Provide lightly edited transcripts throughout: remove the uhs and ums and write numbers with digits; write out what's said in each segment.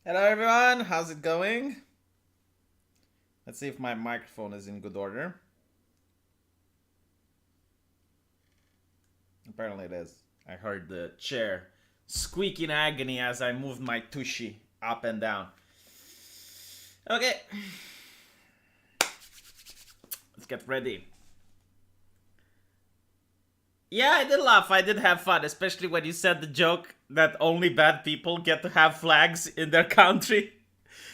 Hello everyone, how's it going? Let's see if my microphone is in good order. Apparently it is. I heard the chair squeak in agony as I moved my tushy up and down. Okay. Let's get ready. Yeah, I did laugh. I did have fun, especially when you said the joke that only bad people get to have flags in their country.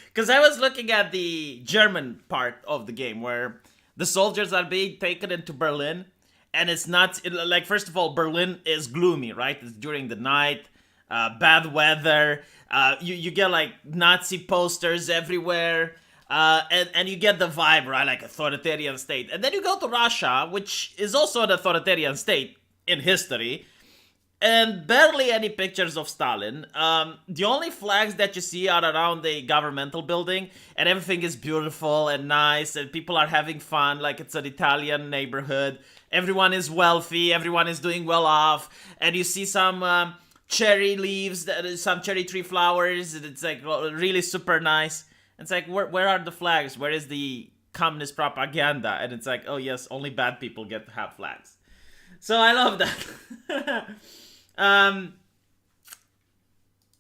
Because I was looking at the German part of the game where the soldiers are being taken into Berlin. And it's not, like, first of all, Berlin is gloomy, right? It's during the night, bad weather. You get, like, Nazi posters everywhere. And you get the vibe, right? Like authoritarian state. And then you go to Russia, which is also an authoritarian state in history. And barely any pictures of Stalin. The only flags that you see are around the governmental building, and everything is beautiful and nice, and people are having fun like it's an Italian neighborhood. Everyone is wealthy, everyone is doing well off, and you see some cherry leaves, some cherry tree flowers, and it's like really super nice. It's like, where are the flags? Where is the communist propaganda? And it's like, oh yes, only bad people get to have flags. So I love that.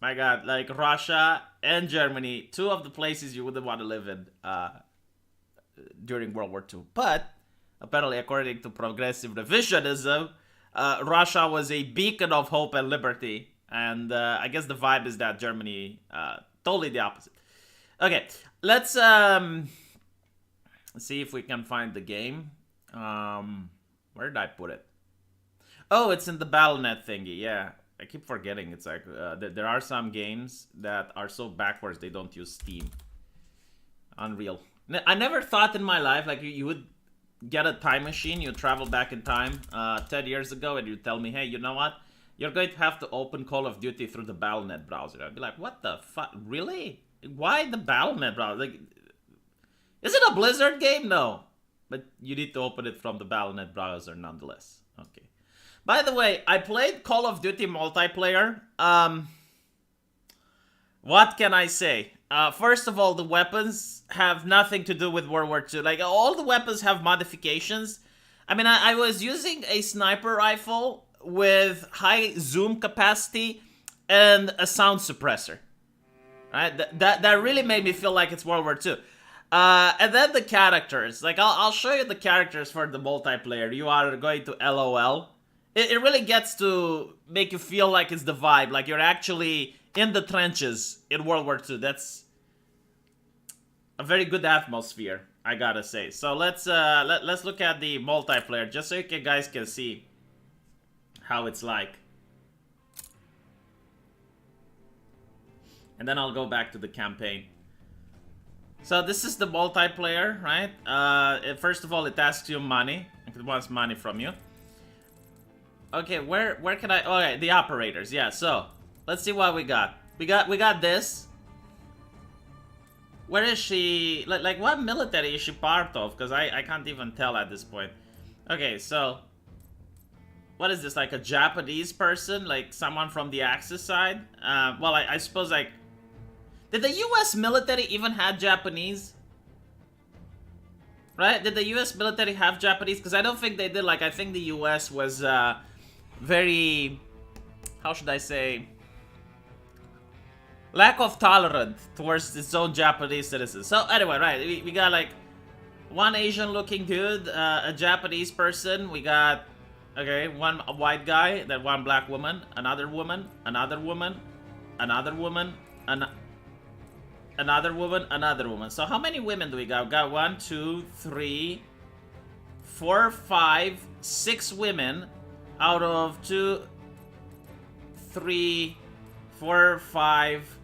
My god, like Russia and Germany, two of the places you wouldn't want to live in during World War II. But apparently, according to progressive revisionism, Russia was a beacon of hope and liberty. And I guess the vibe is that Germany, totally the opposite. Okay, let's see if we can find the game. Where did I put it? Oh, it's in the BattleNet thingy, yeah. I keep forgetting. It's like, there are some games that are so backwards they don't use Steam. Unreal. I never thought in my life, like, you would get a time machine, you travel back in time 10 years ago, and you tell me, hey, you know what? You're going to have to open Call of Duty through the BattleNet browser. I'd be like, what the fuck? Really? Why the BattleNet browser? Like, is it a Blizzard game? No. But you need to open it from the BattleNet browser nonetheless. Okay. By the way, I played Call of Duty multiplayer. What can I say? First of all, the weapons have nothing to do with World War II. Like, all the weapons have modifications. I mean, I was using a sniper rifle with high zoom capacity and a sound suppressor. Right? That really made me feel like it's World War II. And then the characters. Like, I'll show you the characters for the multiplayer. You are going to LOL. It really gets to make you feel like it's the vibe. Like you're actually in the trenches in World War II. That's a very good atmosphere, I gotta say. So let's look at the multiplayer just so you guys can see how it's like. And then I'll go back to the campaign. So this is the multiplayer, right? First of all, it asks you money. It wants money from you. Okay, where can I... Oh, yeah, the operators. Yeah, so let's see what we got. We got this. Where is she? Like what military is she part of? Because I can't even tell at this point. Okay, so what is this? Like a Japanese person? Like someone from the Axis side? Well, I suppose like... Did the US military even have Japanese? Right? Did the US military have Japanese? Because I don't think they did. Like, I think the US was very... How should I say? Lack of tolerance towards its own Japanese citizens. So, anyway, right. We got, like, one Asian-looking dude, a Japanese person. We got, okay, one white guy, then one black woman, another woman, another woman, another woman, another woman, another woman. So how many women do we got? We got 1, 2, 3, 4, 5, 6 women out of 2, 3, 4, 5,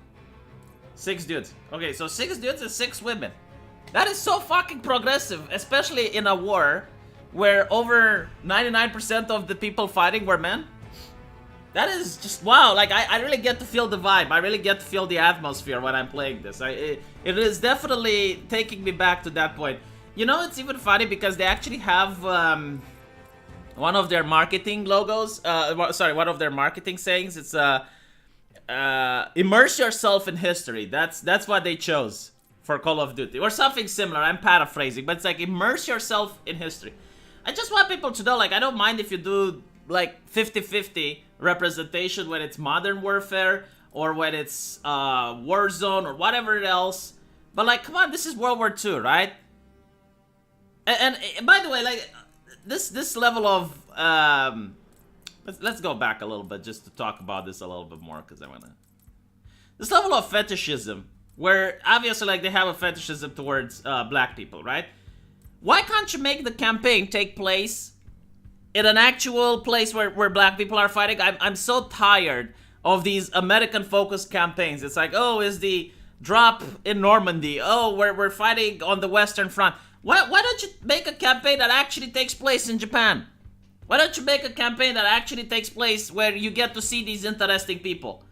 6 dudes. Okay, so 6 dudes and 6 women. That is so fucking progressive, especially in a war where over 99% of the people fighting were men. That is just, wow, like, I really get to feel the vibe. I really get to feel the atmosphere when I'm playing this. It is definitely taking me back to that point. You know, it's even funny because they actually have one of their marketing logos, sorry, one of their marketing sayings. It's immerse yourself in history. That's what they chose for Call of Duty. Or something similar, I'm paraphrasing, but it's like immerse yourself in history. I just want people to know, like, I don't mind if you do, like, 50-50 representation when it's Modern Warfare or when it's Warzone or whatever else. But, like, come on, this is World War II, right? And by the way, like, this level of... let's go back a little bit just to talk about this a little bit more, because I want to... This level of fetishism, where obviously, like, they have a fetishism towards black people, right? Why can't you make the campaign take place in an actual place where black people are fighting? I'm so tired of these American-focused campaigns. It's like, oh, is the drop in Normandy? Oh, we're fighting on the Western Front. Why don't you make a campaign that actually takes place in Japan? Why don't you make a campaign that actually takes place where you get to see these interesting people?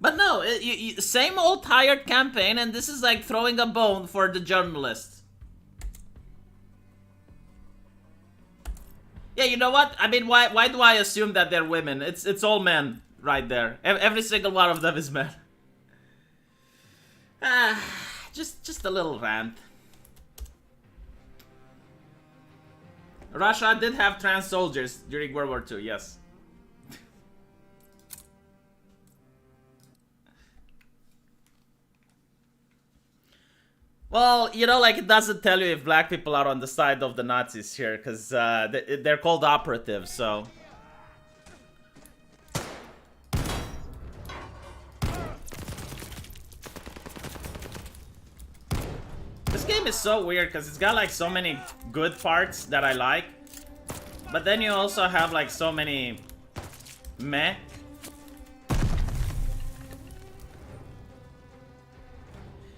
But no, same old tired campaign, and this is like throwing a bone for the journalists. Yeah, you know what? I mean, why do I assume that they're women? It's all men right there. Every single one of them is men. Just a little rant. Russia did have trans soldiers during World War II, yes. Well, you know, like, it doesn't tell you if black people are on the side of the Nazis here, because they're called operatives, so... This game is so weird, because it's got, like, so many good parts that I like, but then you also have, like, so many meh.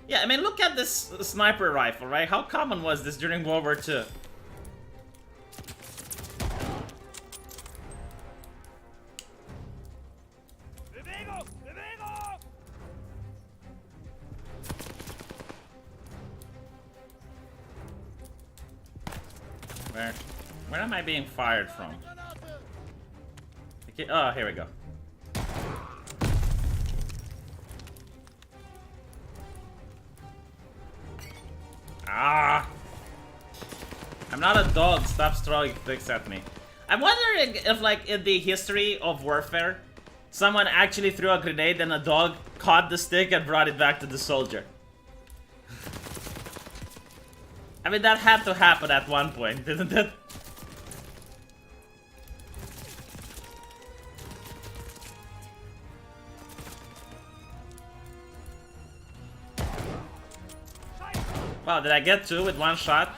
Yeah, I mean, look at this sniper rifle, right? How common was this during World War II? Where am I being fired from? Okay, oh, here we go. Ah! I'm not a dog, stop throwing things at me. I'm wondering if, like, in the history of warfare, someone actually threw a grenade and a dog caught the stick and brought it back to the soldier. I mean, that had to happen at one point, didn't it? Wow, did I get two with one shot?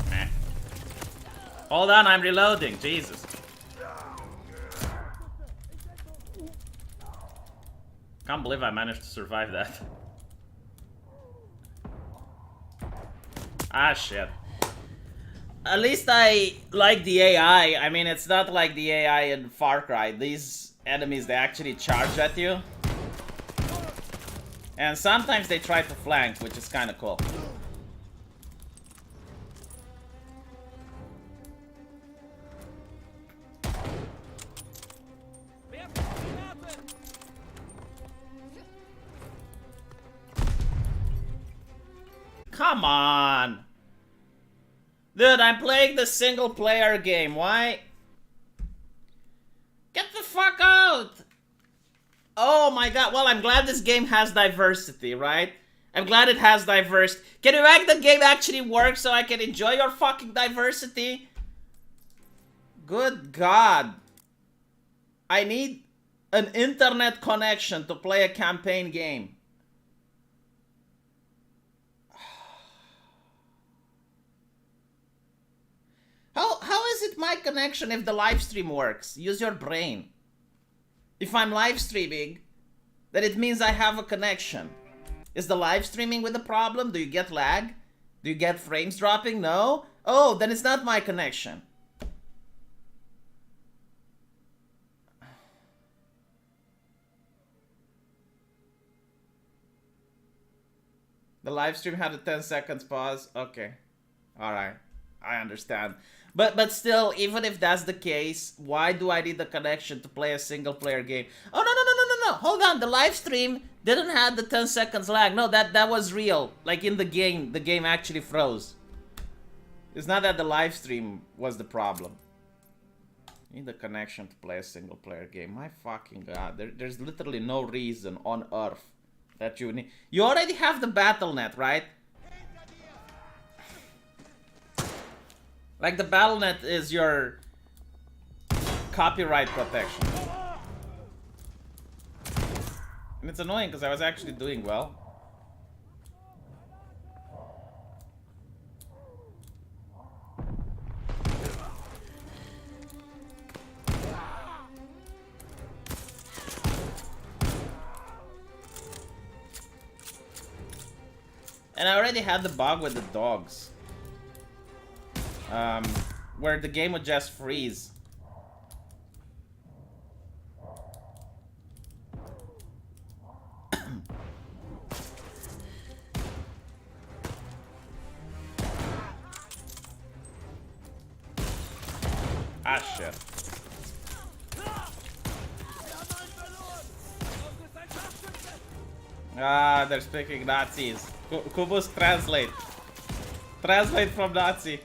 Meh. Hold on, I'm reloading, Jesus. Can't believe I managed to survive that. Ah, shit. At least I like the AI. I mean, it's not like the AI in Far Cry. These enemies, they actually charge at you. And sometimes they try to flank, which is kind of cool. Come on! Dude, I'm playing the single player game. Why? Get the fuck out! Oh my god. Well, I'm glad this game has diversity, right? I'm glad it has diversity. Can you make the game actually work so I can enjoy your fucking diversity? Good god. I need an internet connection to play a campaign game. How is it my connection if the live stream works? Use your brain. If I'm live streaming, then it means I have a connection. Is the live streaming with the problem? Do you get lag? Do you get frames dropping? No? Oh, then it's not my connection. The live stream had a 10 seconds pause. Okay. Alright. I understand. But still, even if that's the case, why do I need the connection to play a single player game? Oh, no. Hold on. The live stream didn't have the 10 seconds lag. No, that was real. Like in the game actually froze. It's not that the live stream was the problem. Need the connection to play a single player game. My fucking god. There's literally no reason on earth that you need. You already have the BattleNet, right? Like the BattleNet is your copyright protection. And it's annoying because I was actually doing well. And I already had the bug with the dogs. Where the game would just freeze. Ah, shit. Ah, they're speaking Nazis. Kubus, translate. Translate from Nazi.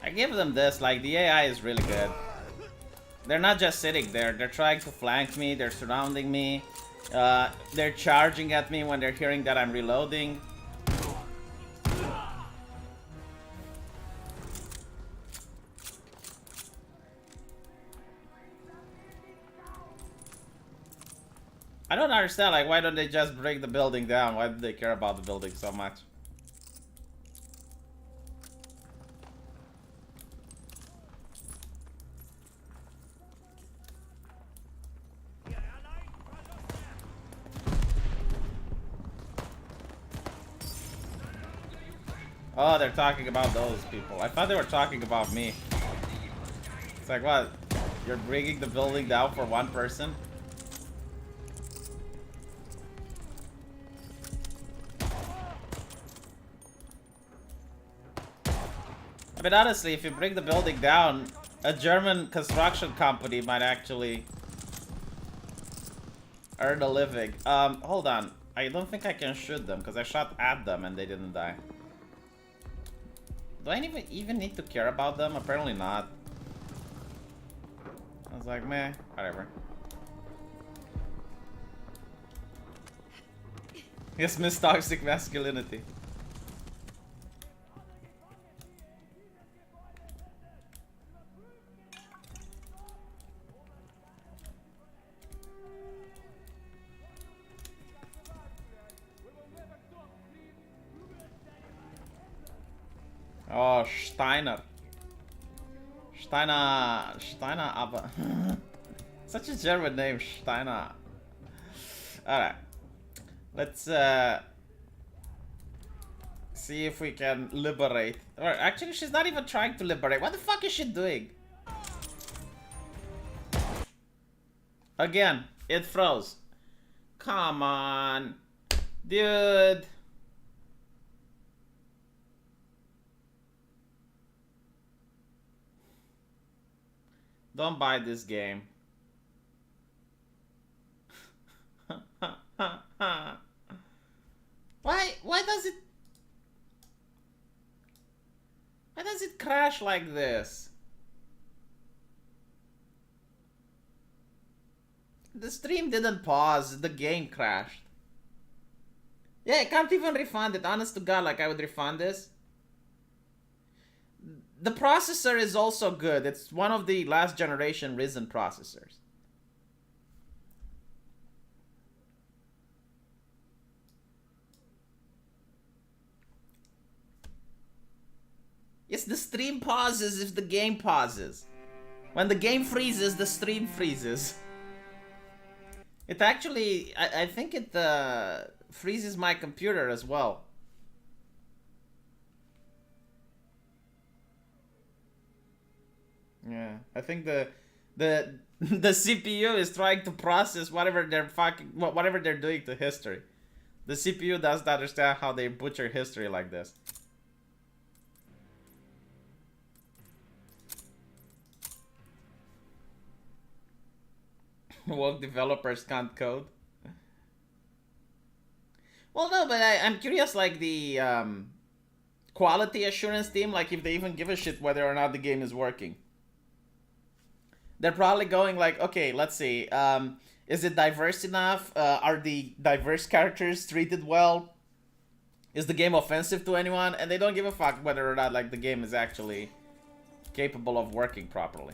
I give them this, like, the AI is really good. They're not just sitting there, they're trying to flank me, they're surrounding me. They're charging at me when they're hearing that I'm reloading. I don't understand, like, why don't they just break the building down? Why do they care about the building so much? Oh, they're talking about those people. I thought they were talking about me. It's like, what? You're bringing the building down for one person? I mean, honestly, if you bring the building down, a German construction company might actually earn a living. Hold on. I don't think I can shoot them, because I shot at them and they didn't die. Do I even need to care about them? Apparently not. I was like, meh, whatever. Yes, Miss Toxic Masculinity. Oh, Steiner, aber. Such a German name, Steiner. Alright. Let's, see if we can liberate. Or, actually, she's not even trying to liberate. What the fuck is she doing? Again, it froze. Come on. Dude. Don't buy this game. Why does it crash like this? The stream didn't pause, the game crashed. Yeah, I can't even refund it. Honest to God, like I would refund this. The processor is also good. It's one of the last generation Ryzen processors. Yes, the stream pauses if the game pauses. When the game freezes, the stream freezes. It actually, I think it freezes my computer as well. Yeah, I think The the CPU is trying to process whatever they're doing to history. The CPU doesn't understand how they butcher history like this. Woke developers can't code. Well, no, but I'm curious, like the quality assurance team, like if they even give a shit whether or not the game is working. They're probably going like, okay, let's see, is it diverse enough? Are the diverse characters treated well? Is the game offensive to anyone? And they don't give a fuck whether or not like the game is actually capable of working properly.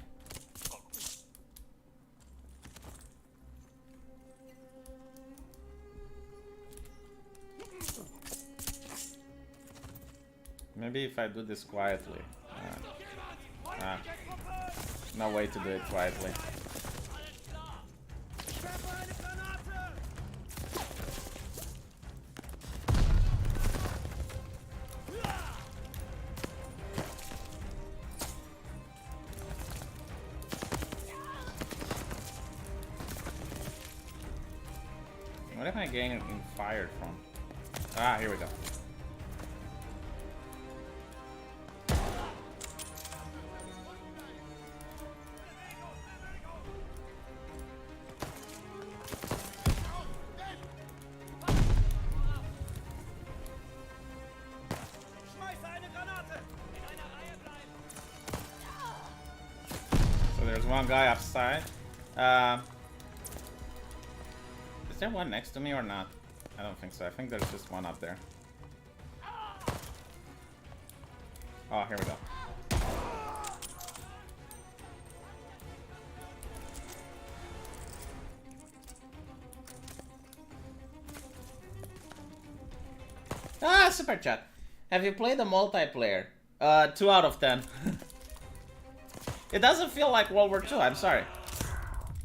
Maybe if I do this quietly. No way to do it quietly. What am I getting fired from? Ah, here we go. So there's one guy outside. Is there one next to me or not? I don't think so. I think there's just one up there. Oh, here we go. Ah, super chat. Have you played the multiplayer? 2 out of 10. It doesn't feel like World War II, I'm sorry.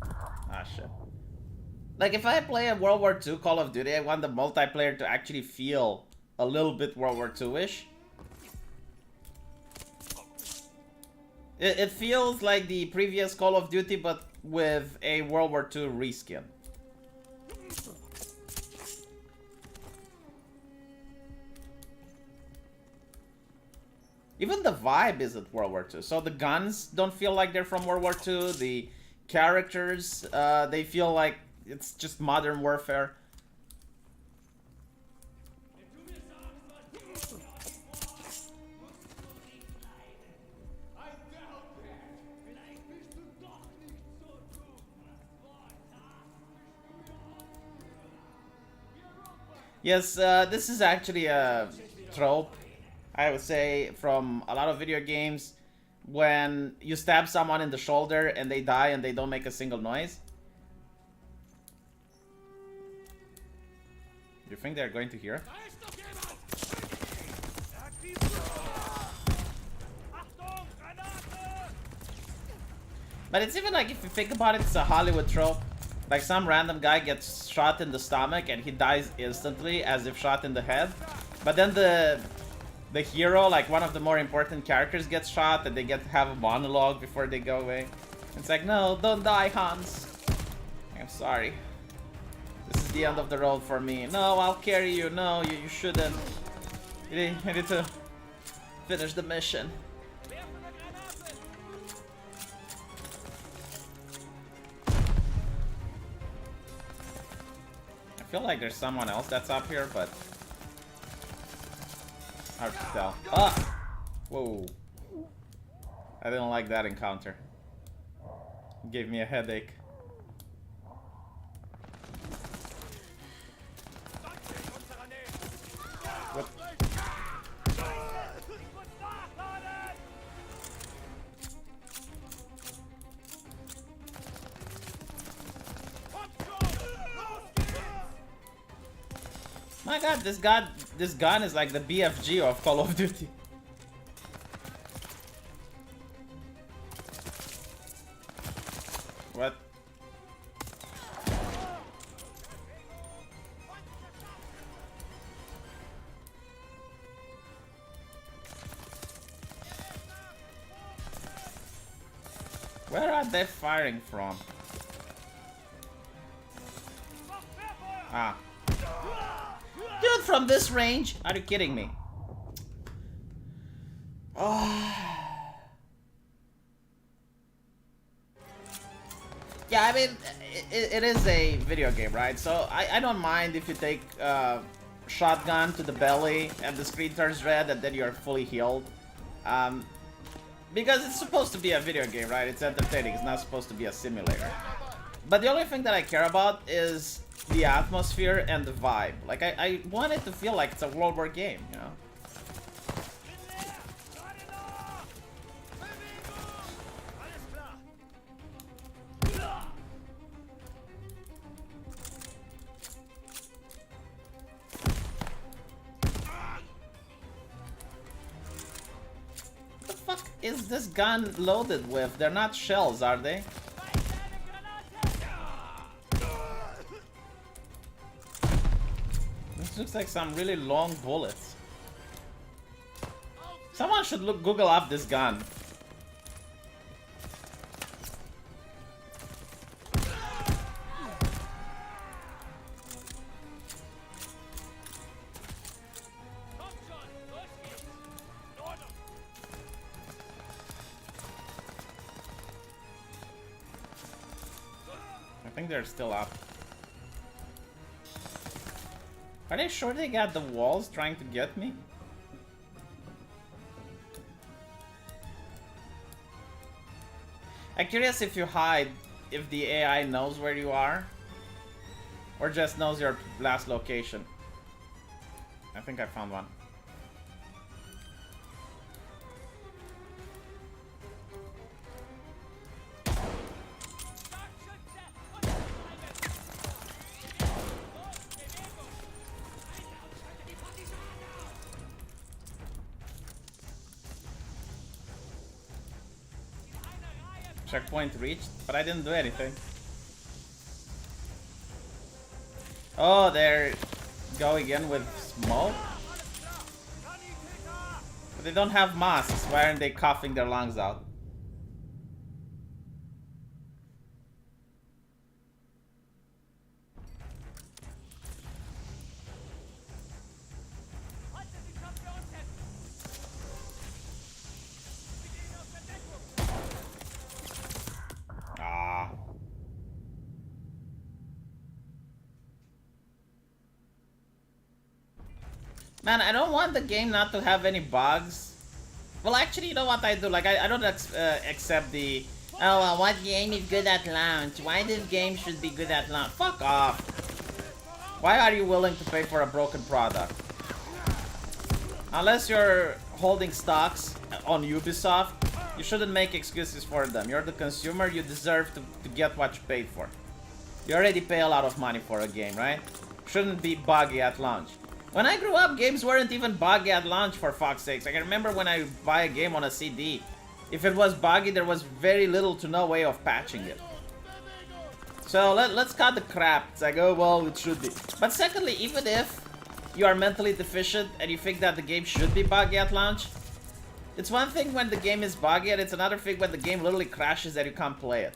Ah, shit. Like, if I play a World War II Call of Duty, I want the multiplayer to actually feel a little bit World War II-ish. It feels like the previous Call of Duty, but with a World War II reskin. Even the vibe isn't World War II. So the guns don't feel like they're from World War II. The characters, they feel like it's just modern warfare. Yes, this is actually a trope, I would say, from a lot of video games. When you stab someone in the shoulder and they die and they don't make a single noise. You think they're going to hear? But it's even like, if you think about it, it's a Hollywood trope. Like, some random guy gets shot in the stomach and he dies instantly as if shot in the head. But then the hero, like one of the more important characters, gets shot and they get to have a monologue before they go away. It's like, no, don't die, Hans. I'm sorry. This is the end of the road for me. No, I'll carry you. No, you shouldn't. You need to finish the mission. I feel like there's someone else that's up here, but hard to tell. Ah! Whoa. I didn't like that encounter. It gave me a headache. What? My god, this gun is like the BFG of Call of Duty. What? Where are they firing from? Ah. Dude, from this range? Are you kidding me? Oh. Yeah, I mean, it is a video game, right? So I don't mind if you take shotgun to the belly and the screen turns red and then you're fully healed. Because it's supposed to be a video game, right? It's entertaining. It's not supposed to be a simulator. But the only thing that I care about is the atmosphere and the vibe. Like, I want it to feel like it's a World War game, you know? Is this gun loaded with? They're not shells, are they? This looks like some really long bullets. Someone should Google up this gun. I think they're still up. Are they sure they got the walls trying to get me? I'm curious if you hide, if the AI knows where you are, or just knows your last location. I think I found one. Checkpoint reached, but I didn't do anything. Oh, they're going in with smoke? But they don't have masks. Why aren't they coughing their lungs out? Man, I don't want the game not to have any bugs. Well, actually, you know what I do? Like, I don't accept the... Oh, well, what game is good at launch? Why this game should be good at launch? Fuck off. Why are you willing to pay for a broken product? Unless you're holding stocks on Ubisoft, you shouldn't make excuses for them. You're the consumer, you deserve to get what you paid for. You already pay a lot of money for a game, right? Shouldn't be buggy at launch. When I grew up, games weren't even buggy at launch, for fuck's sakes. I can remember when I buy a game on a CD. If it was buggy, there was very little to no way of patching it. So let's cut the crap. It's like, oh, well, it should be. But secondly, even if you are mentally deficient and you think that the game should be buggy at launch, it's one thing when the game is buggy and it's another thing when the game literally crashes and you can't play it.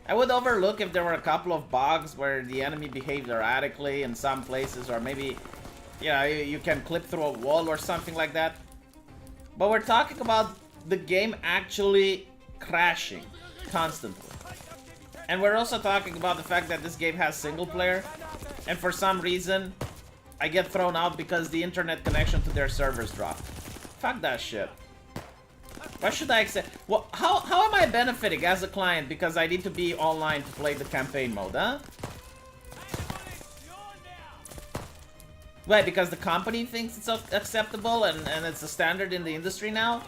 I would overlook if there were a couple of bugs where the enemy behaved erratically in some places, or maybe, you know, you can clip through a wall or something like that. But we're talking about the game actually crashing constantly. And we're also talking about the fact that this game has single player, and for some reason, I get thrown out because the internet connection to their servers dropped. Fuck that shit. Why should I accept? Well, how am I benefiting as a client because I need to be online to play the campaign mode, huh? Why, because the company thinks it's acceptable and it's a standard in the industry now?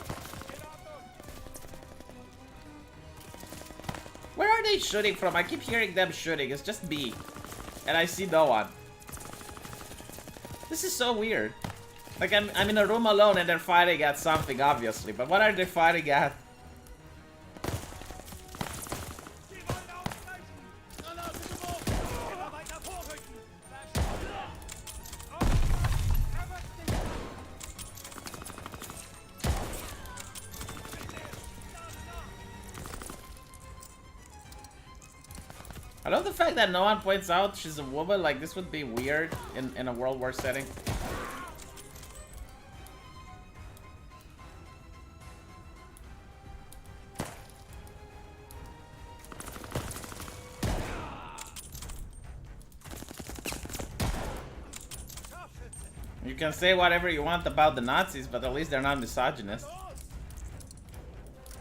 Where are they shooting from? I keep hearing them shooting. It's just B. And I see no one. This is so weird. Like, I'm in a room alone and they're fighting at something, obviously. But what are they fighting at? I love the fact that no one points out she's a woman. Like, this would be weird in a World War setting. You can say whatever you want about the Nazis, but at least they're not misogynist.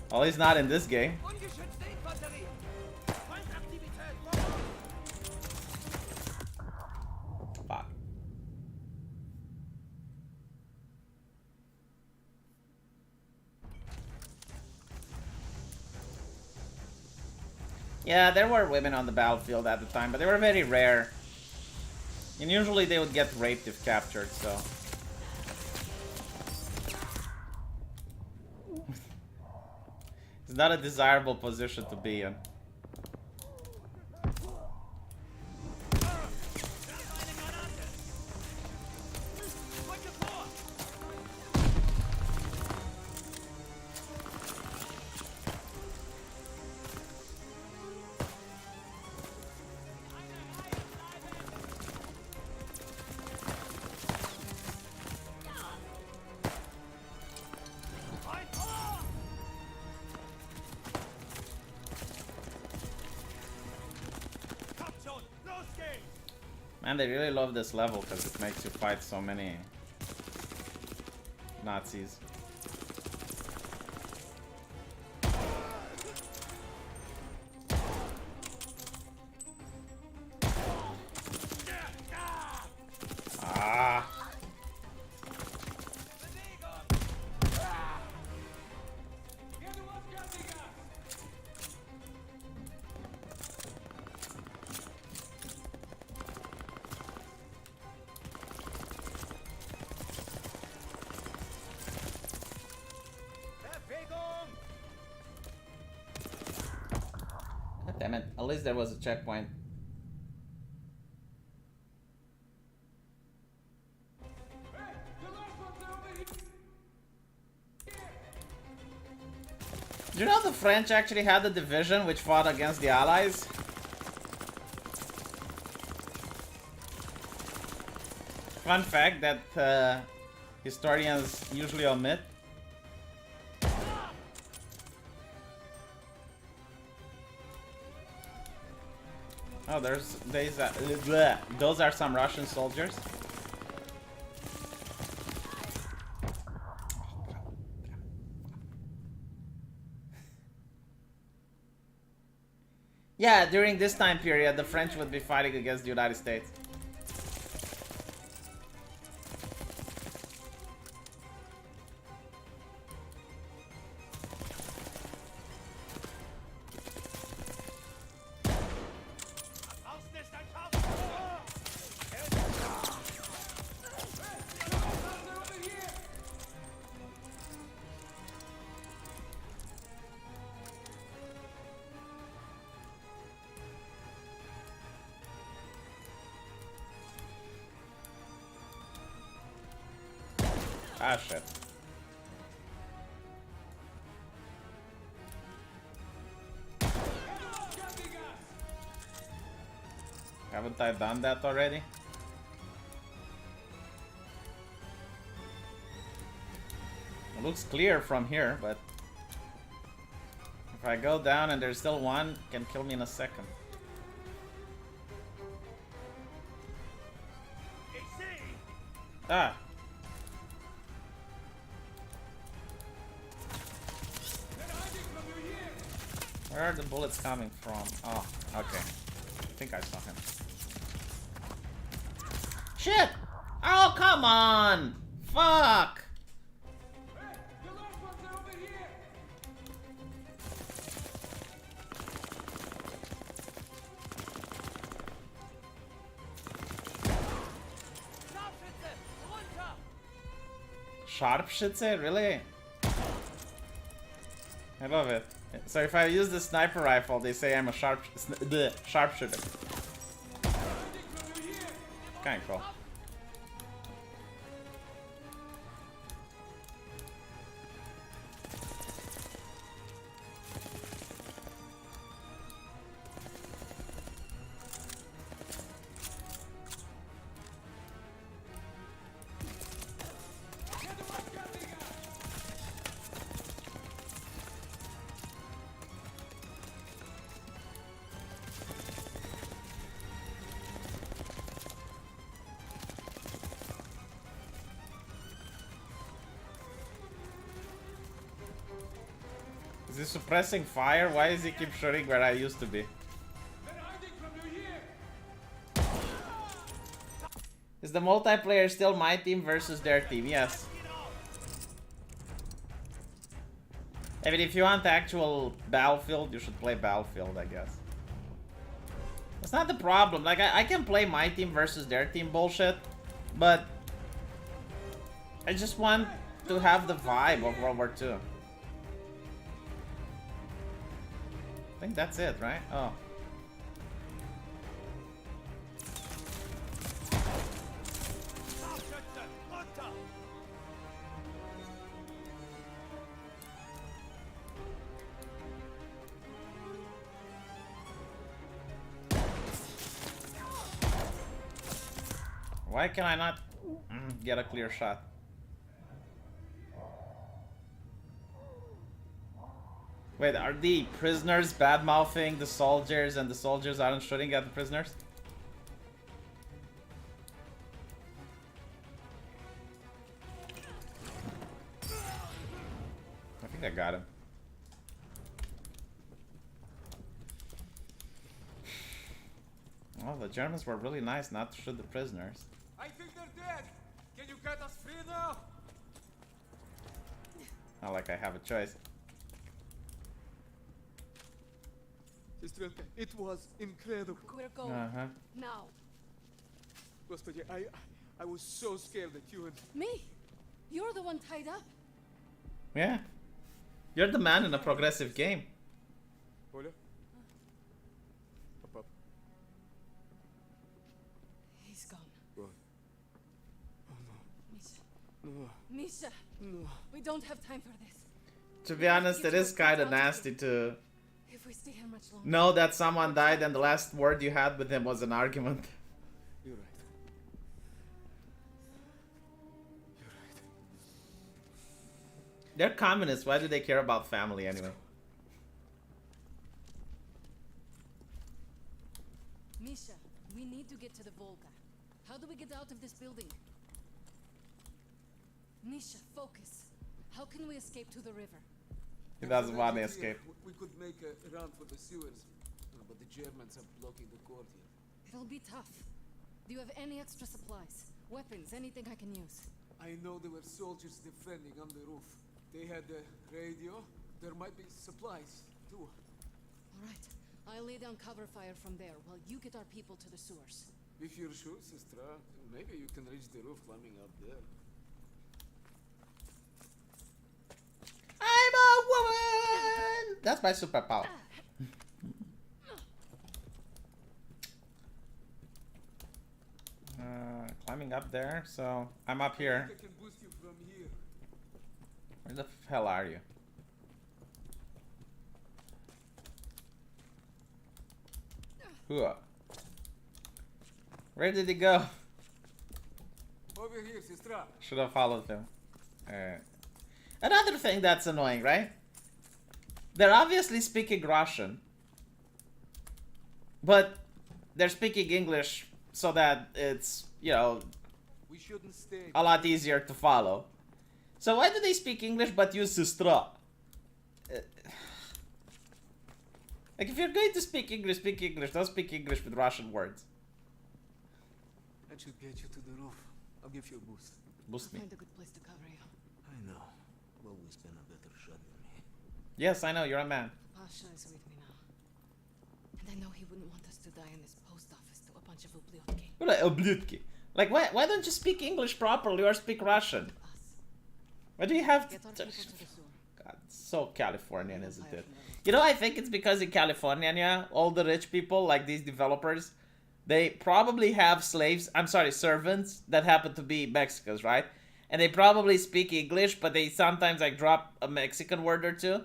At least not in this game. Fuck. Yeah, there were women on the battlefield at the time, but they were very rare. And usually they would get raped if captured, so... It's not a desirable position to be in. Man, they really love this level because it makes you fight so many Nazis. Ah. Damn it, at least there was a checkpoint. Do you know the French actually had a division which fought against the Allies? Fun fact that historians usually omit. Oh, those are some Russian soldiers. Yeah, during this time period, the French would be fighting against the United States. Ah, shit. Haven't I done that already? It looks clear from here, but if I go down and there's still one, it can kill me in a second. Ah! Where are the bullets coming from? Oh, okay. I think I saw him. Shit! Oh, come on! Fuck! Sharpschütze? Really? I love it. So if I use the sniper rifle, they say I'm a sharpshooter. Kinda cool. Is he suppressing fire? Why does he keep shooting where I used to be? Is the multiplayer still my team versus their team? Yes. I mean, if you want the actual Battlefield, you should play Battlefield, I guess. That's not the problem. Like, I can play my team versus their team bullshit, but I just want to have the vibe of World War II. I think that's it, right? Oh. Why can I not get a clear shot? Wait, are the prisoners bad-mouthing the soldiers and the soldiers aren't shooting at the prisoners? I think I got him. Well, the Germans were really nice not to shoot the prisoners. I think they're dead. Can you get us free now? Not like I have a choice. Sister, it was incredible. We're going now. Господи, I was so scared that you and... Me? You're the one tied up. Yeah. You're the man in a progressive game. Оля? Papa. He's gone. What? Oh no. Misha. No. Misha. No. We don't have time for this. To be honest, it is kind of nasty to If we stay here much longer. know that someone died and the last word you had with him was an argument. You're right. You're right. They're communists. Why do they care about family anyway? Misha, we need to get to the Volga. How do we get out of this building? Misha, focus. How can we escape to the river? He doesn't want to escape. We could make a run for the sewers, but the Germans are blocking the courtyard. It'll be tough. Do you have any extra supplies? Weapons, anything I can use? I know there were soldiers defending on the roof. They had a radio. There might be supplies, too. All right. I'll lay down cover fire from there while you get our people to the sewers. If you're sure, sister, maybe you can reach the roof climbing up there. I'm a woman! That's my superpower. Climbing up there, so I'm up here. I can boost you from here. Where the hell are you? Hooah. Where did he go? Over here, sister. Should have followed him. Another thing that's annoying, right? They're obviously speaking Russian, but they're speaking English so that it's, you know, We shouldn't stay. a lot easier to follow. So why do they speak English but use sestra? Like, if you're going to speak English, speak English. Don't speak English with Russian words. That should get you to the roof. I'll give you a boost. Boost me. Find a good place to cover you. I know. You've always been a better shot than me. Yes, I know, you're a man. Pasha is with me now. And I know he wouldn't want us to die in this post office to a bunch of ubliotki. What a obludki. Like, why don't you speak English properly or speak Russian? Us. Why do you have Get our to... people to the sewer. God, so Californian, isn't Empire it? from there. You know, I think it's because in California, yeah, all the rich people, like these developers, they probably have slaves, I'm sorry, servants that happen to be Mexicans, right? And they probably speak English, but they sometimes like drop a Mexican word or two.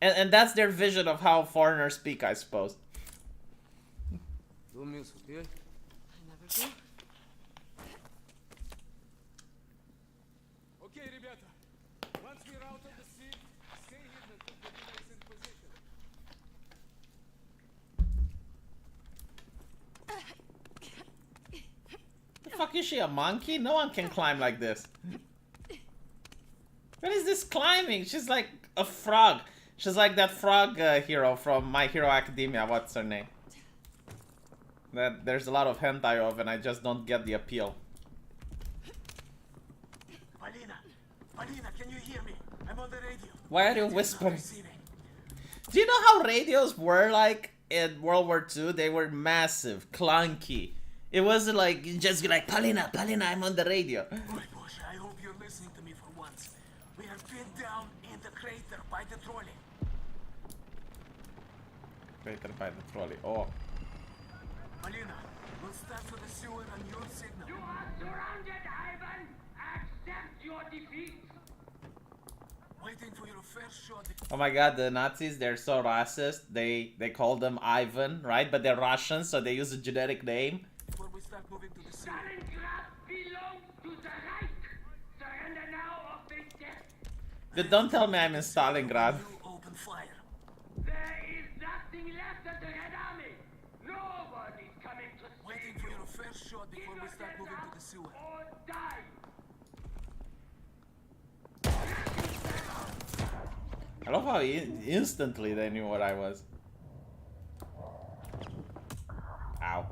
And that's their vision of how foreigners speak, I suppose. Don't miss, okay? I never do. Okay, ребята. Once we're out of the sea, stay hidden until the Naval's in position. The fuck is she, a monkey? No one can climb like this. What is this climbing? She's like a frog. She's like that frog hero from My Hero Academia. What's her name? That there's a lot of hentai of, and I just don't get the appeal. Polina, can you hear me? I'm on the radio. Why are you whispering? Do you know how radios were like in World War II? They were massive, clunky. It wasn't like you just be like, Polina, I'm on the radio. Boy, Bosha, I hope you're listening to me for once. We are pinned down in the crater by the trolley. Crater by the trolley. Oh. Polina, we'll start for the sewer on your signal. You are surrounded, Ivan! Accept your defeat! Waiting for your first shot. Oh my god, the Nazis, they're so racist. They call them Ivan, right? But they're Russian, so they use a generic name. Before we start moving to the sewer. Stalingrad belongs to the Reich! Surrender now or face death! But don't tell me I'm in Stalingrad. You open fire. There is nothing left of the Red Army! Nobody's coming to Waiting save for you! your first shot Give before we start yourself moving up to the sewer. or die! I love how instantly they knew what I was. Ow.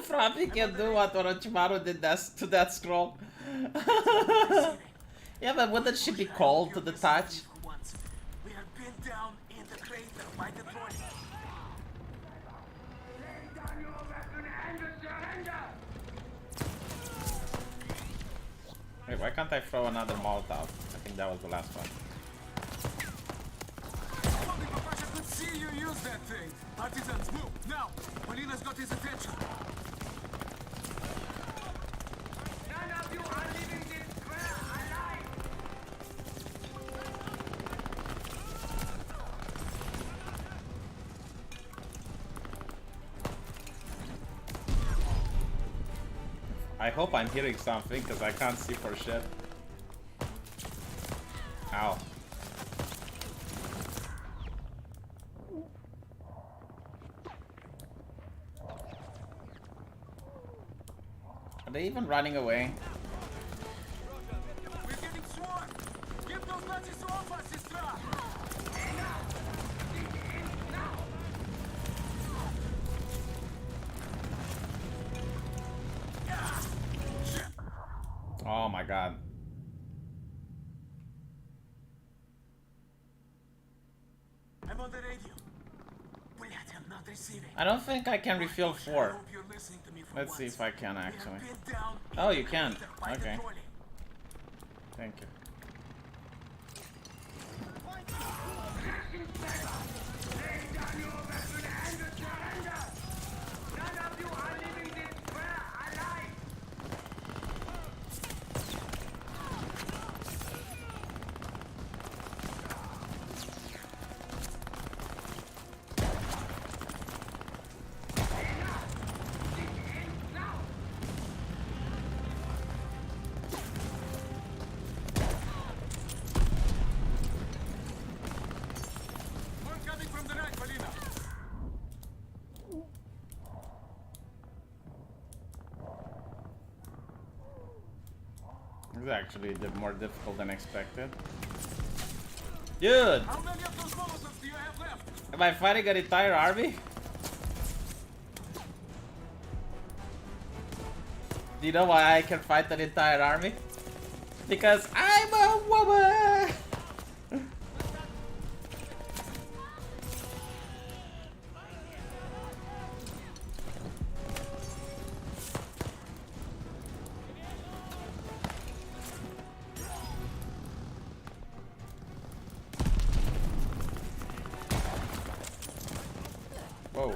Frappy can do what Orochimaru did to that scroll. Yeah, but wouldn't she be called to the touch? We are pinned down in the crater by the trolley. Lay down your weapon and surrender! Wait, why can't I throw another Molotov? I think that was the last one. Only Papasha could see you use that thing. Partisans, move, now! Polina's got his attention. None of you are leaving this square alive! I hope I'm hearing something, because I can't see for shit. Ow. Are they even running away? We're getting swarmed. Get those Nazis off us, sister. Oh my god. I'm on the radio. Блядь, I'm not receiving. I don't think I can refill I 4. hope you're listening to me for Let's see once. if I can We are actually. pinned down in Oh, the you can. crater by the Okay. trolley. Thank you. Lay down your weapon and surrender! None of you are leaving this square alive! One coming from the right, Polina. This is actually more difficult than expected. Dude! How many of those Molotovs do you have left? Am I fighting an entire army? Do you know why I can fight an entire army? Because I'm a woman! Whoa.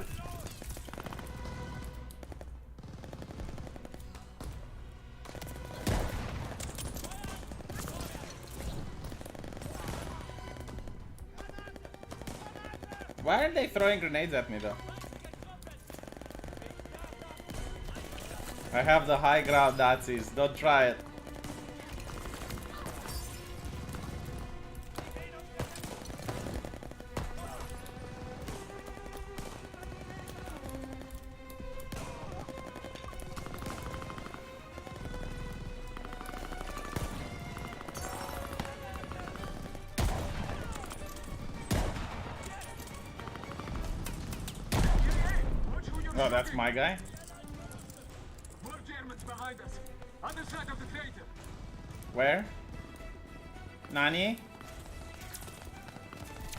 Why are they throwing grenades at me though? I have the high ground, Nazis. Don't try it. Oh, that's my guy? More Germans behind us. Other side of the crater. Where? Nani?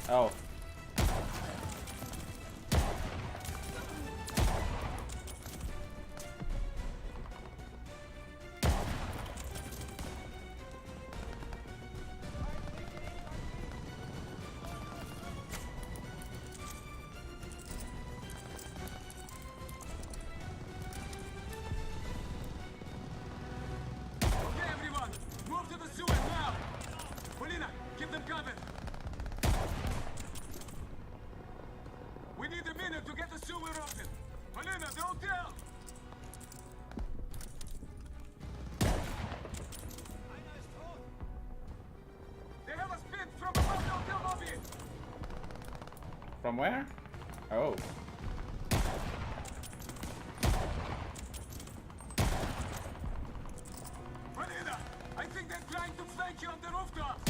Oh. Okay, everyone. Move to the sewer now. Polina, keep them covered. We need a minute to get the sewer open. Polina, don't tell. They have us pinned from above the automobile. From where? Oh. Polina, I think they're trying to flank you on the rooftop.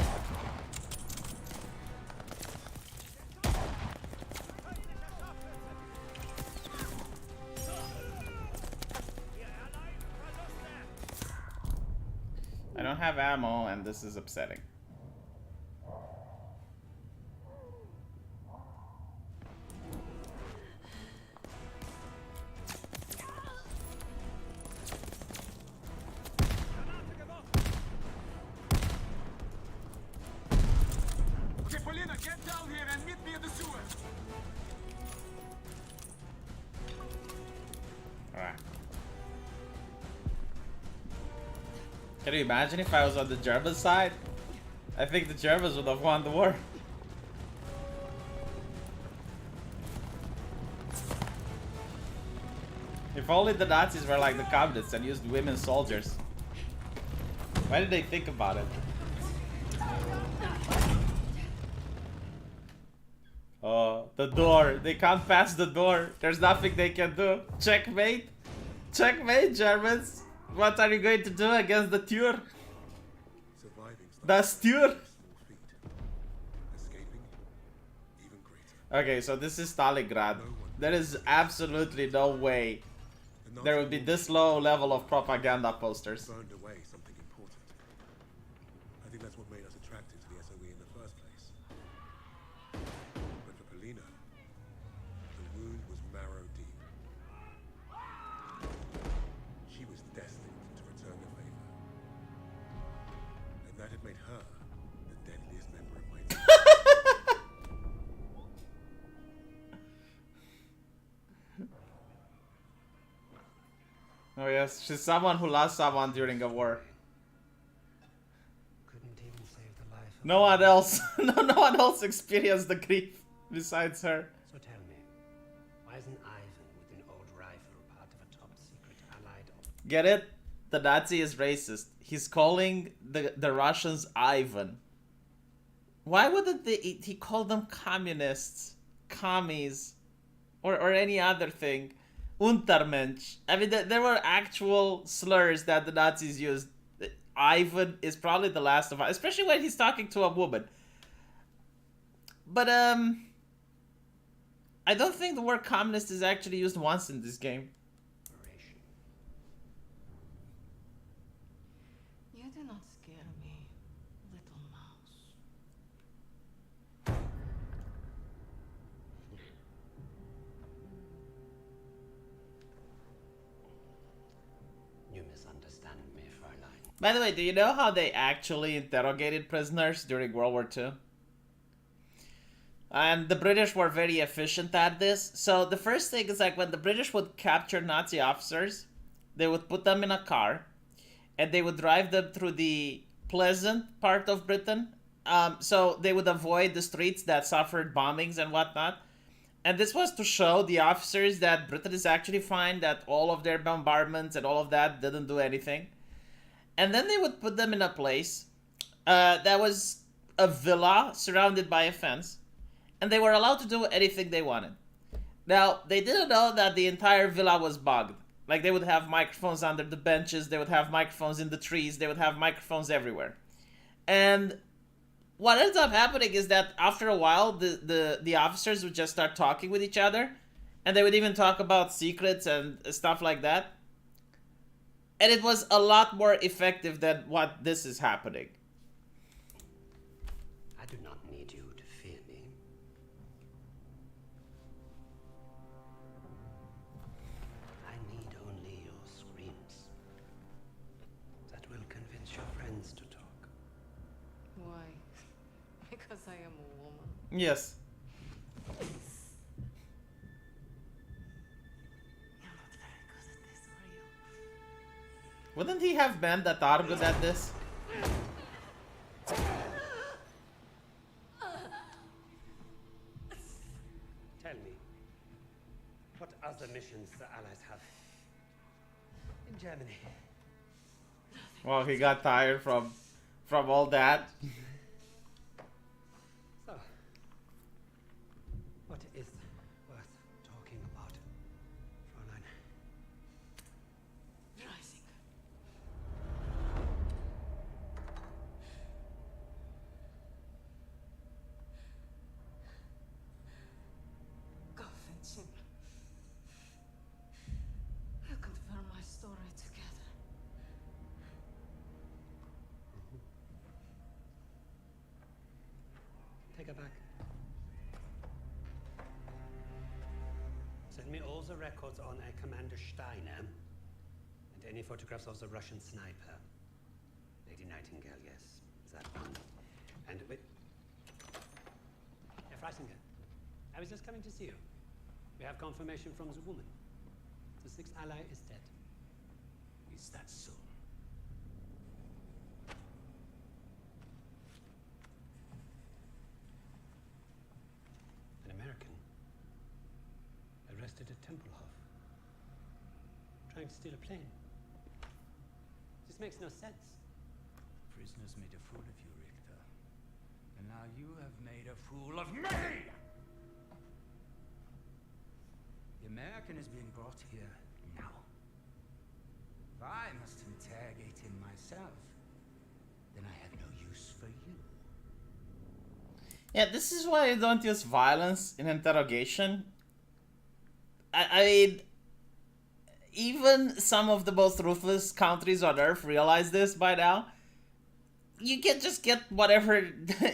I don't have ammo, and this is upsetting. Okay, Polina, get down here and meet me at the sewer. Alright. Can you imagine if I was on the German side? I think the Germans would have won the war. If only the Nazis were like the communists and used women soldiers. Why did they think about it? Oh, the door. They can't pass the door. There's nothing they can do. Checkmate. Checkmate, Germans. What are you going to do against the Tür? Surviving Das Tür. small feat. Escaping, even greater. Okay, so this is Stalingrad. There is absolutely no way there would be this low level of propaganda posters. Burned away something important. I think that's what made us attracted to the SOE in the first place. But for Polina, the wound was marrow deep. She was destined to return the favor. And that had made her the deadliest member of my team. Oh yes, she's someone who lost someone during a war. Couldn't even save the life of No one else, no one else experienced the grief besides her. So tell me, why isn't Ivan with an old rifle part of a top secret allied op- Get it? The Nazi is racist. He's calling the Russians Ivan. Why wouldn't he call them communists, commies, or any other thing? Untermensch. I mean, there were actual slurs that the Nazis used. Ivan is probably the last of us, especially when he's talking to a woman. But I don't think the word communist is actually used once in this game. operation? You do not scare me, little mouse. You misunderstand me, Fräulein. By the way, do you know how they actually interrogated prisoners during World War II? And the British were very efficient at this. So the first thing is like when the British would capture Nazi officers, they would put them in a car and they would drive them through the pleasant part of Britain. So they would avoid the streets that suffered bombings and whatnot. And this was to show the officers that Britain is actually fine, that all of their bombardments and all of that didn't do anything. And then they would put them in a place that was a villa surrounded by a fence. And they were allowed to do anything they wanted. Now, they didn't know that the entire villa was bugged. Like, they would have microphones under the benches, they would have microphones in the trees, they would have microphones everywhere. And what ends up happening is that after a while, the officers would just start talking with each other, And they would even talk about secrets and stuff like that. And it was a lot more effective than what this is happening. I do not need you to fear me. I need only your screams. That will convince your friends to talk. Why? Because I am a woman. Yes. You're not very good at this, are you? Wouldn't he have men that are good at this? Tell me, what other missions the Allies have in Germany? Well, he got tired from all that. So, what is worth talking about, Fräulein? Rising. Convention. We'll confirm my story together. Take her back. Send me all the records on a Commander Steiner and any photographs of the Russian sniper. Lady Nightingale, yes, that one. And wait. Herr Freisinger, I was just coming to see you. We have confirmation from the woman. The sixth ally is dead. Is that so? An American arrested at Tempelhof, trying to steal a plane. This makes no sense. Prisoners made a fool of you, Richter. And now you have made a fool of me! The American is being brought here now. If I must interrogate him myself, then I have no use for you. Yeah, this is why I don't use violence in interrogation. I mean, even some of the most ruthless countries on Earth realize this by now. You can just get whatever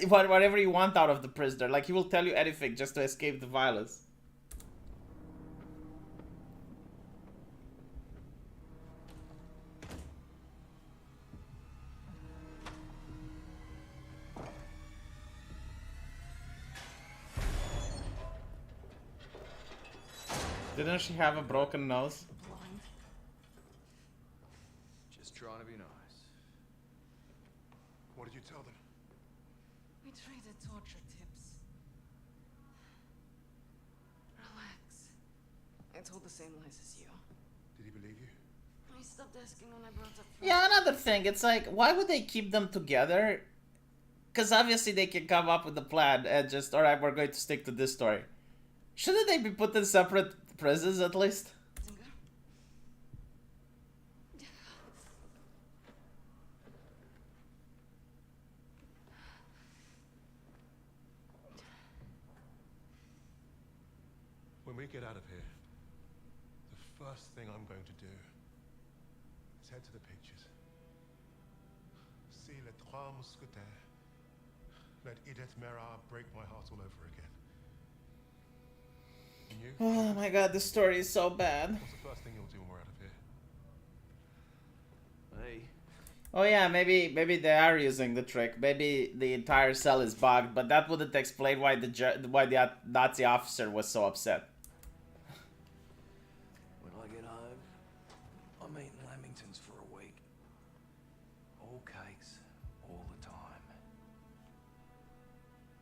whatever you want out of the prisoner. Like, he will tell you anything just to escape the violence. Didn't she have a broken nose? Blind. Just trying to be nice. What did you tell them? We traded torture tips. Relax. I told the same lies as you. Did he believe you? I stopped asking when I brought up. Yeah, another thing. It's like, why would they keep them together? Because obviously they can come up with a plan and just, alright, we're going to stick to this story. Shouldn't they be put in separate prisons at least? Zinger? When we get out of here, the first thing I'm going to do is head to the pictures. See Les Trois Mousquetaires. Let Edith Merard break my heart all over again. And you? Oh my god, this story is so bad. What's the first thing you'll do when we're out of here? Hey, Oh yeah, maybe they are using the trick. Maybe the entire cell is bugged, but that wouldn't explain why the Nazi officer was so upset. when I get home, I'm eating Lamingtons for a week. All cakes, all the time.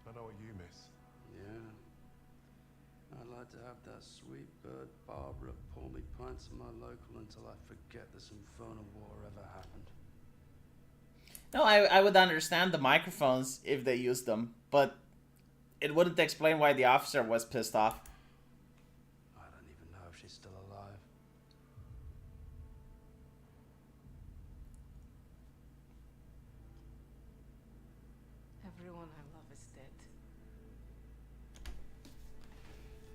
I know what you miss. Yeah. I'd like to have that sweet bird Barbara pour me pints of my local until I forget this infernal war ever happened. No, I would understand the microphones if they used them, but it wouldn't explain why the officer was pissed off. I don't even know if she's still alive. Everyone I love is dead.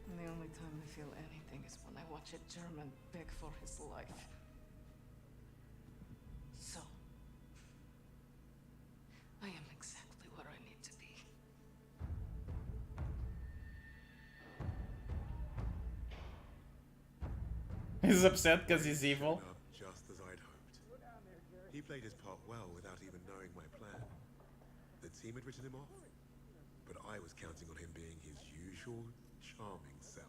And the only time I feel anything is when I watch a German beg for his life. So, I am exactly where I need to be. He's upset because he's evil. Up just as I'd hoped. He played his part well without even knowing my plan. The team had written him off, but I was counting on him being his usual charming self.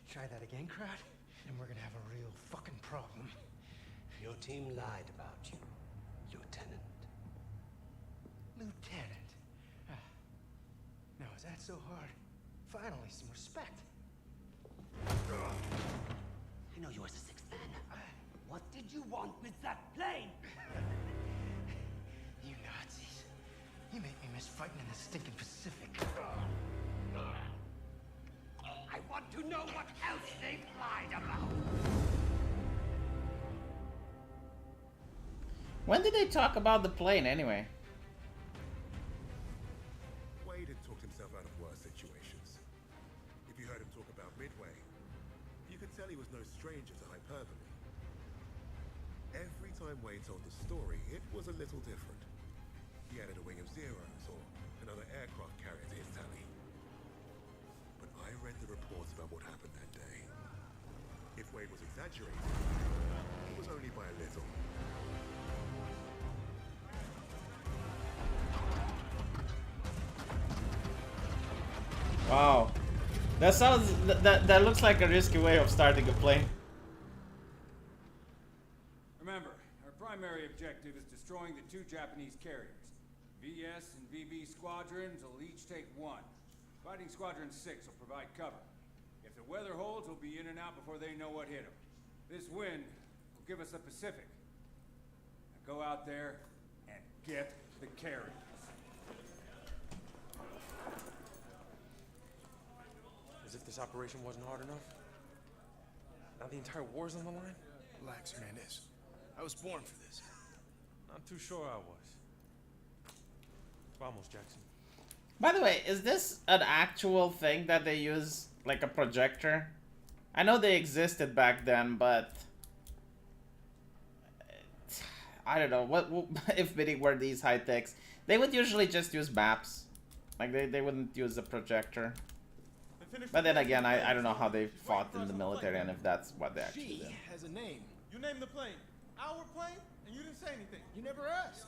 Try that again, crowd, and we're gonna have a real fucking problem. Your team lied about you, Lieutenant. Lieutenant? Now, is that so hard? Finally, some respect. I know you as a sixth man. What did you want with that plane? You Nazis. You make me miss fighting in the stinking Pacific. I want to know what else they've lied about. When did they talk about the plane anyway? Wade had talked himself out of worse situations. If you heard him talk about Midway, you could tell he was no stranger to hyperbole. Every time Wade told the story, it was a little different. He added a wing of zeros or another aircraft carrier to his tally. But I read the reports about what happened that day. If Wade was exaggerating, it was only by a little. Wow. That sounds... That looks like a risky way of starting a plane. Remember, our primary objective is destroying the two Japanese carriers. VS and VB squadrons will each take one. Fighting Squadron 6 will provide cover. If the weather holds, we'll be in and out before they know what hit them. This wind will give us the Pacific. Now go out there and get the carriers. As if this operation wasn't hard enough. Now the entire war's on the line? Relax, Hernandez. I was born for this. Not too sure I was. Vamos, Jackson. By the way, is this an actual thing that they use, like a projector? I know they existed back then, but I don't know what if they were these high techs. They would usually just use maps, like they wouldn't use a projector. But then again, I don't know how they fought in the military and if that's what they actually G did. has a name. You named the plane. Our plane? And you didn't say anything. You never asked.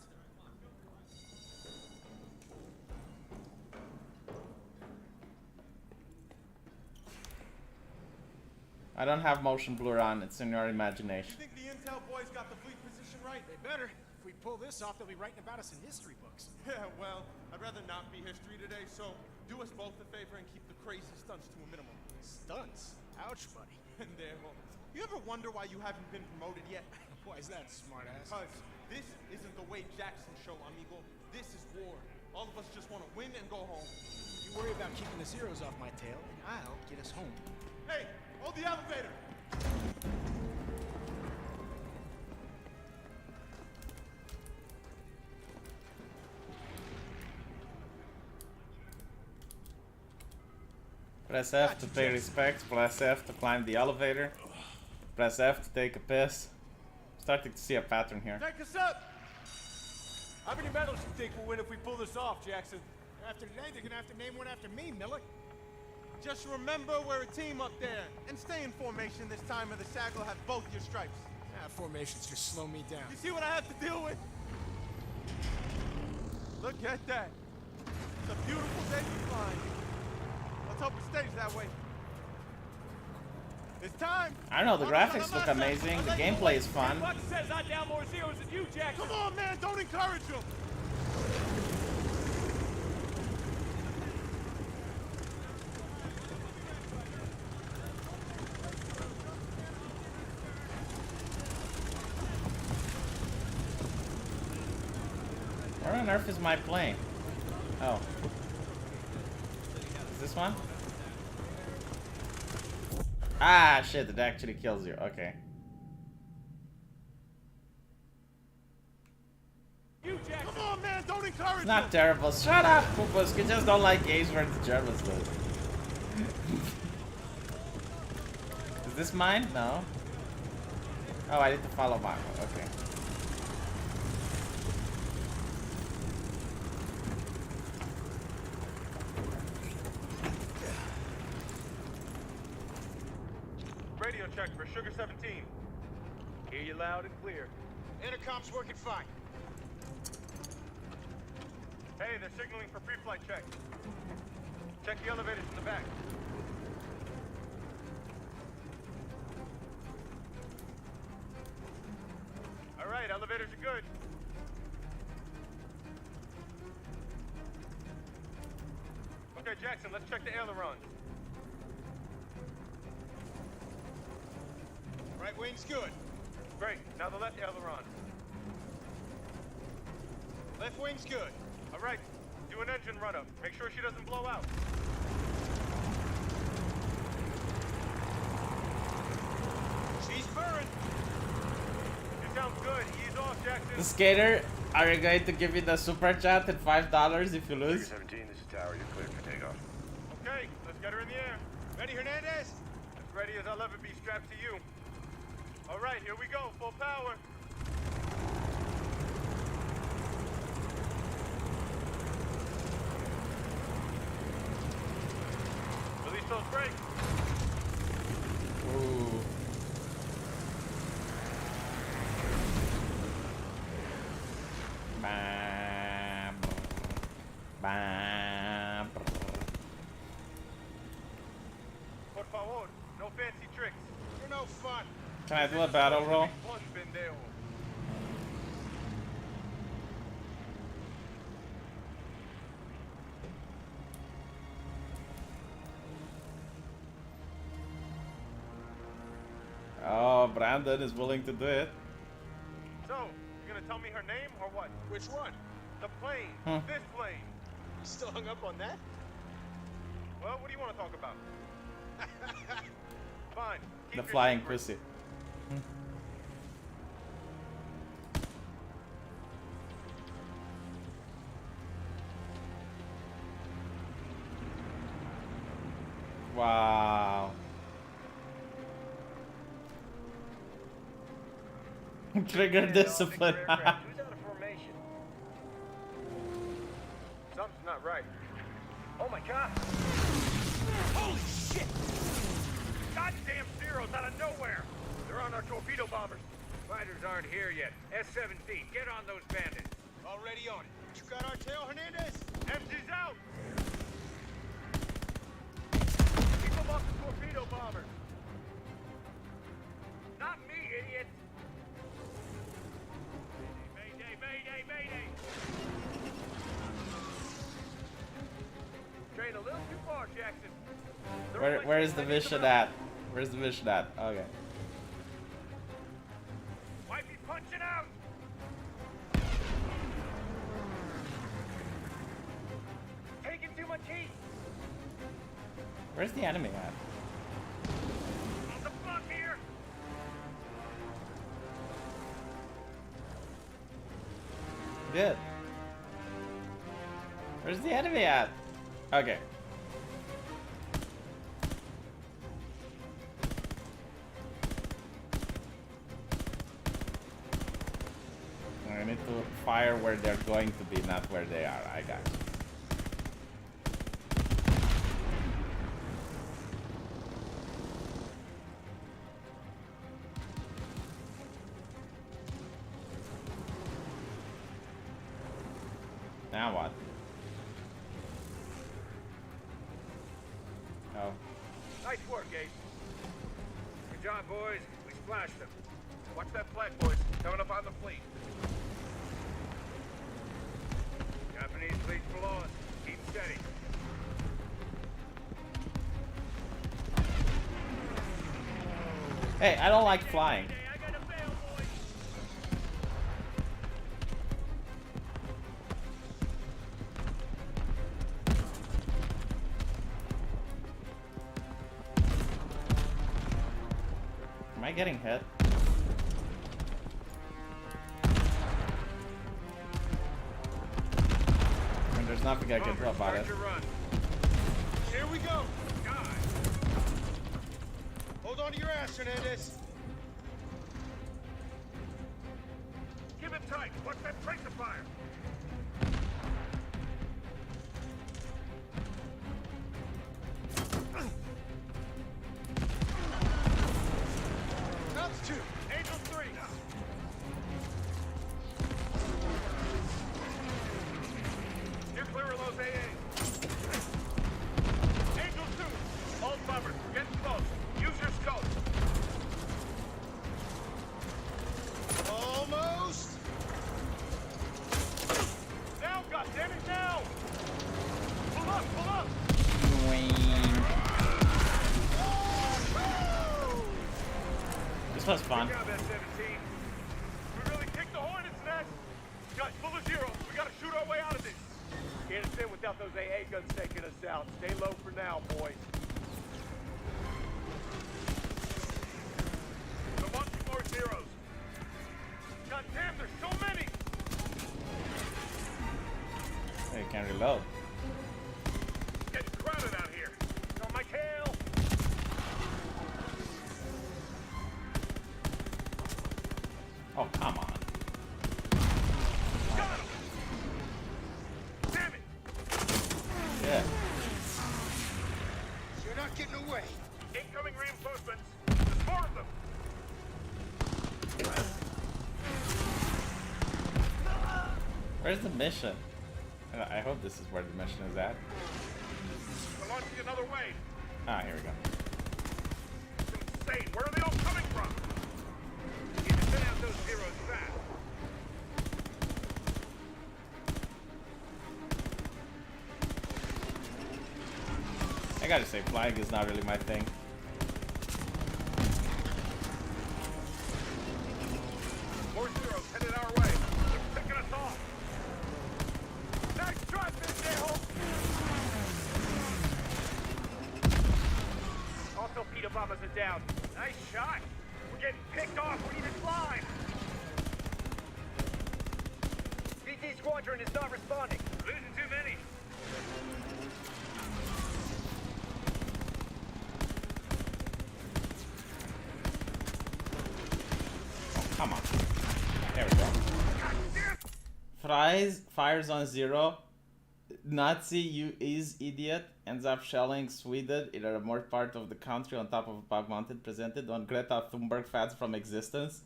I don't have motion blur on, it's in your imagination. You think the intel boys got the fleet position right? They better. If we pull this off, they'll be writing about us in history books. Yeah, well, I'd rather not be history today, so do us both a favor and keep the crazy stunts to a minimum. Stunts? Ouch, buddy. And there, you ever wonder why you haven't been promoted yet? Why is that, smartass? Because this isn't the Wade Jackson show, amigo. This is war. All of us just want to win and go home. You worry about keeping the zeros off my tail, and I'll get us home. Hey, hold the elevator! Press F to pay respects, press F to climb the elevator, press F to take a piss. Starting to see a pattern here. Take us up! How many medals you think we'll win if we pull this off, Jackson? After today, they're gonna have to name one after me, Millick. Just remember we're a team up there. And stay in formation this time or the SAG will have both your stripes. Formations just slow me down. You see what I have to deal with? Look at that. It's a beautiful day for flying. Let's hope it stays that way. It's time. I don't know, the graphics look amazing, the gameplay is fun. Says I down more zeros than you, Jackson. Come on, man, don't encourage him. Where on earth is my plane? Oh. Is this one? Ah, shit, it actually kills you. Okay. You, Jackson. Come on, man, don't encourage Not terrible. Shut up, Pupus. You just don't like games where the Germans live. Is this mine? No. Oh, I need to follow Marco. Okay. Radio check for Sugar 17. Hear you loud and clear. Intercom's working fine. Hey, they're signaling for pre-flight check. Check the elevators in the back. All right, elevators are good. Okay, Jackson, let's check the ailerons. Right wing's good. Great, now the left aileron. Left wing's good. All right, do an engine run-up. Make sure she doesn't blow out. She's burning. You sound good. Ease off, Jackson. The skater, are you going to give me the super chat at $5 if you lose? 17, this is Tower. You're cleared for takeoff. Okay, let's get her in the air. Ready, Hernandez? As ready as I'll ever be, strapped to you. All right, here we go. Full power. Release those brakes. Ooh. Bam. Bam. Por favor, no fancy tricks. You're no fun. Can I do a battle roll? One pendejo. Oh, Brandon is willing to do it. So, you gonna tell me her name or what? Which one? The plane. This plane. You still hung up on that? Well, what do you want to talk about? Fine. Keep The your flying secret. pussy. Wow. Trigger discipline. Who's out of formation? Something's not right. Oh my god! Holy shit! Goddamn Zeros out of nowhere! They're on our torpedo bombers. Fighters aren't here yet. S-17, get on those bandits. Already on it. You got our tail, Hernandez? MG's out! Keep them off the torpedo bombers. Not me, idiot! Mayday, mayday, mayday! Train a little too far, Jackson. Where is the mission at? Where's the mission at? Okay. Might be punching out! Taking too much heat! Where's the enemy at? On the front here! Good. Where's the enemy at? Okay. I need to fire where they're going to be, not where they are. I got you. Now what? Oh. Nice work, Ace. Good job, boys. We splashed them. Watch that flag, boys. Coming up on the fleet. Japanese fleet's below us. Keep steady. Hey, I don't like flying. I gotta bail, boys. Am I getting hit? There's nothing I can do about it. Start your run. Here we go. God. Hold on to your ass, Hernandez. Keep it tight. Watch that tracer fire. That's 2. Angel 3. You're clear of those AAs. Angel 2. All bombers. Get close. Use your scope. Almost. Now, goddammit, now! Pull up, pull up! This was fun. Good job, S-17. We really kicked the hornet's nest. Guys, full of 0. We gotta shoot our way out of this. Can't stand without those AA guns taking us out. Stay low for now, boys. Come on, more zeros. God damn, there's so many! Hey, you can reload. It's getting crowded out here. It's on my tail. Oh, come on. Got him! Damn it! Yeah. You're not getting away. Incoming reinforcements. There's more of them. Where's the mission? I hope this is where the mission is at. We're launching another wave. Ah, here we go. It's insane. Where are they all coming from? You need to send out those zeros fast. I gotta say, flying is not really my thing. More zeros headed our way. They're picking us off. Nice try, J-Hope. All torpedo bombers are down. Nice shot. We're getting picked off. We need to climb. VT squadron is not responding. Losing too many. Oh, come on. There we go. Fires on 0. Nazi, you is idiot. Ends up shelling Sweden in a remote part of the country on top of a bug mountain presented on Greta Thunberg fans from existence.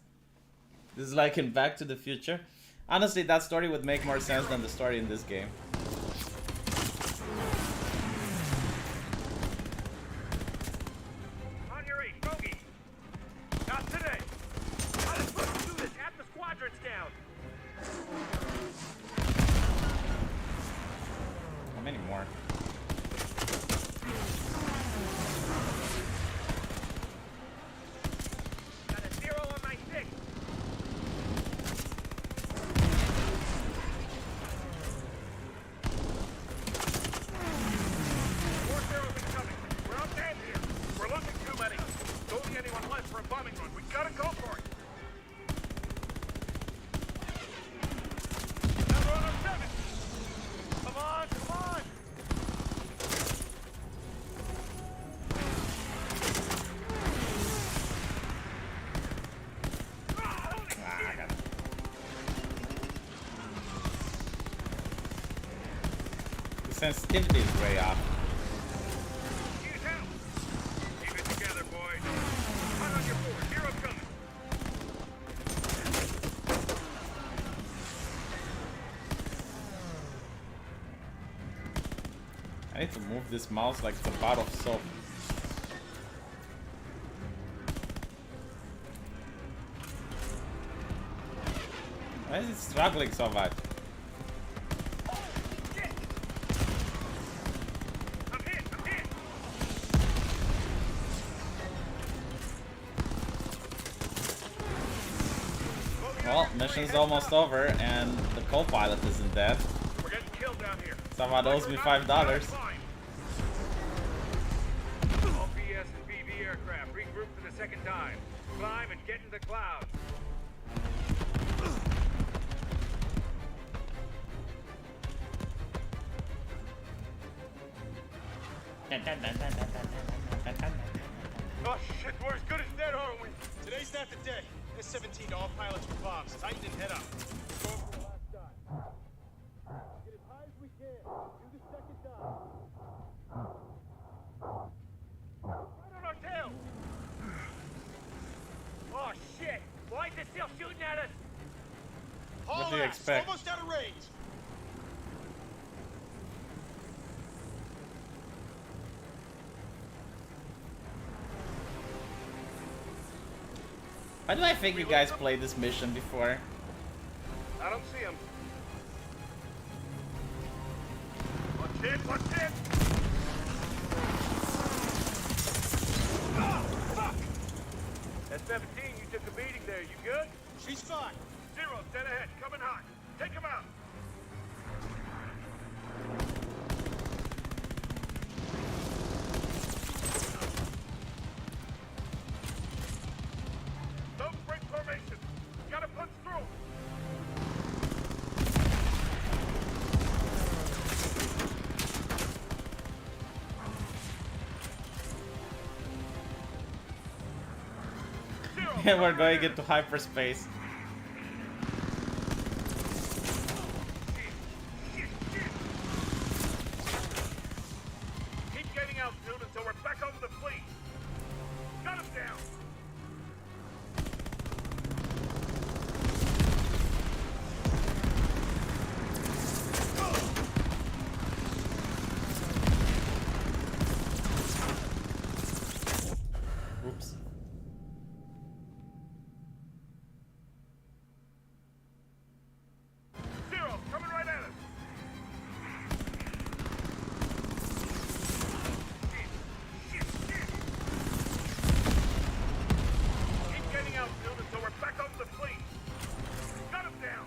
This is like in Back to the Future. Honestly, that story would make more sense than the story in this game. On your 8, bogey. Not today. How are we supposed to do this? Half the squadron's down. How many more? Got a 0 on my 6. More zeros incoming. We're out dead here. We're losing too many. Don't be anyone left for a bombing run. We gotta go for it. Now we're on our 7. Come on, come on. Holy shit. The sensitivity is way off. Use help. Keep it together, boys. Hot on your 4. 0 coming. I need to move this mouse like the bar of soap. Why is it struggling so much? Shit. I'm hit. I'm hit. Well, mission's almost over and the co-pilot isn't dead. We're getting killed down here. Someone owes me $5. All BS and BV aircraft regroup for the second time. Climb and get in the clouds. Oh shit, we're as good as dead, aren't we? Today's not the day. S-17 to all pilots with bombs. Tighten and head up. Go for the last dive. Get as high as we can. Do the second dive. Right on our tail! Oh shit! Why is it still shooting at us? Haul do you ass. expect? Almost out of range. Why do I think you guys played this mission before? I don't see him. Watch it, watch it! Ah, fuck! S-17, you took a beating there. You good? She's fine. Zero, dead ahead, coming hot. Take him out. Don't break formation. Gotta punch through. And we're going into hyperspace. Keep gaining altitude until we're back over the fleet. Got him down. Oops. Zero, coming right at us. Shit, shit. Keep gaining altitude until we're back over the fleet. Got him down.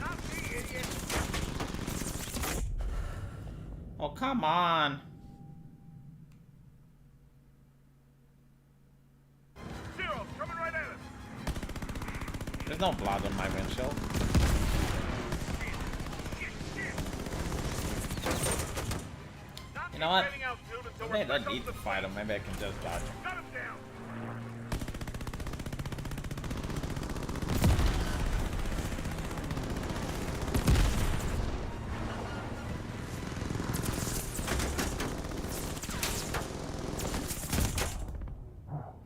Not me, idiot. Oh, come on. Zero, coming right at us. There's no blood on my windshield. You know what? Maybe I don't need to fight him. Maybe I can just dodge him. Got him down.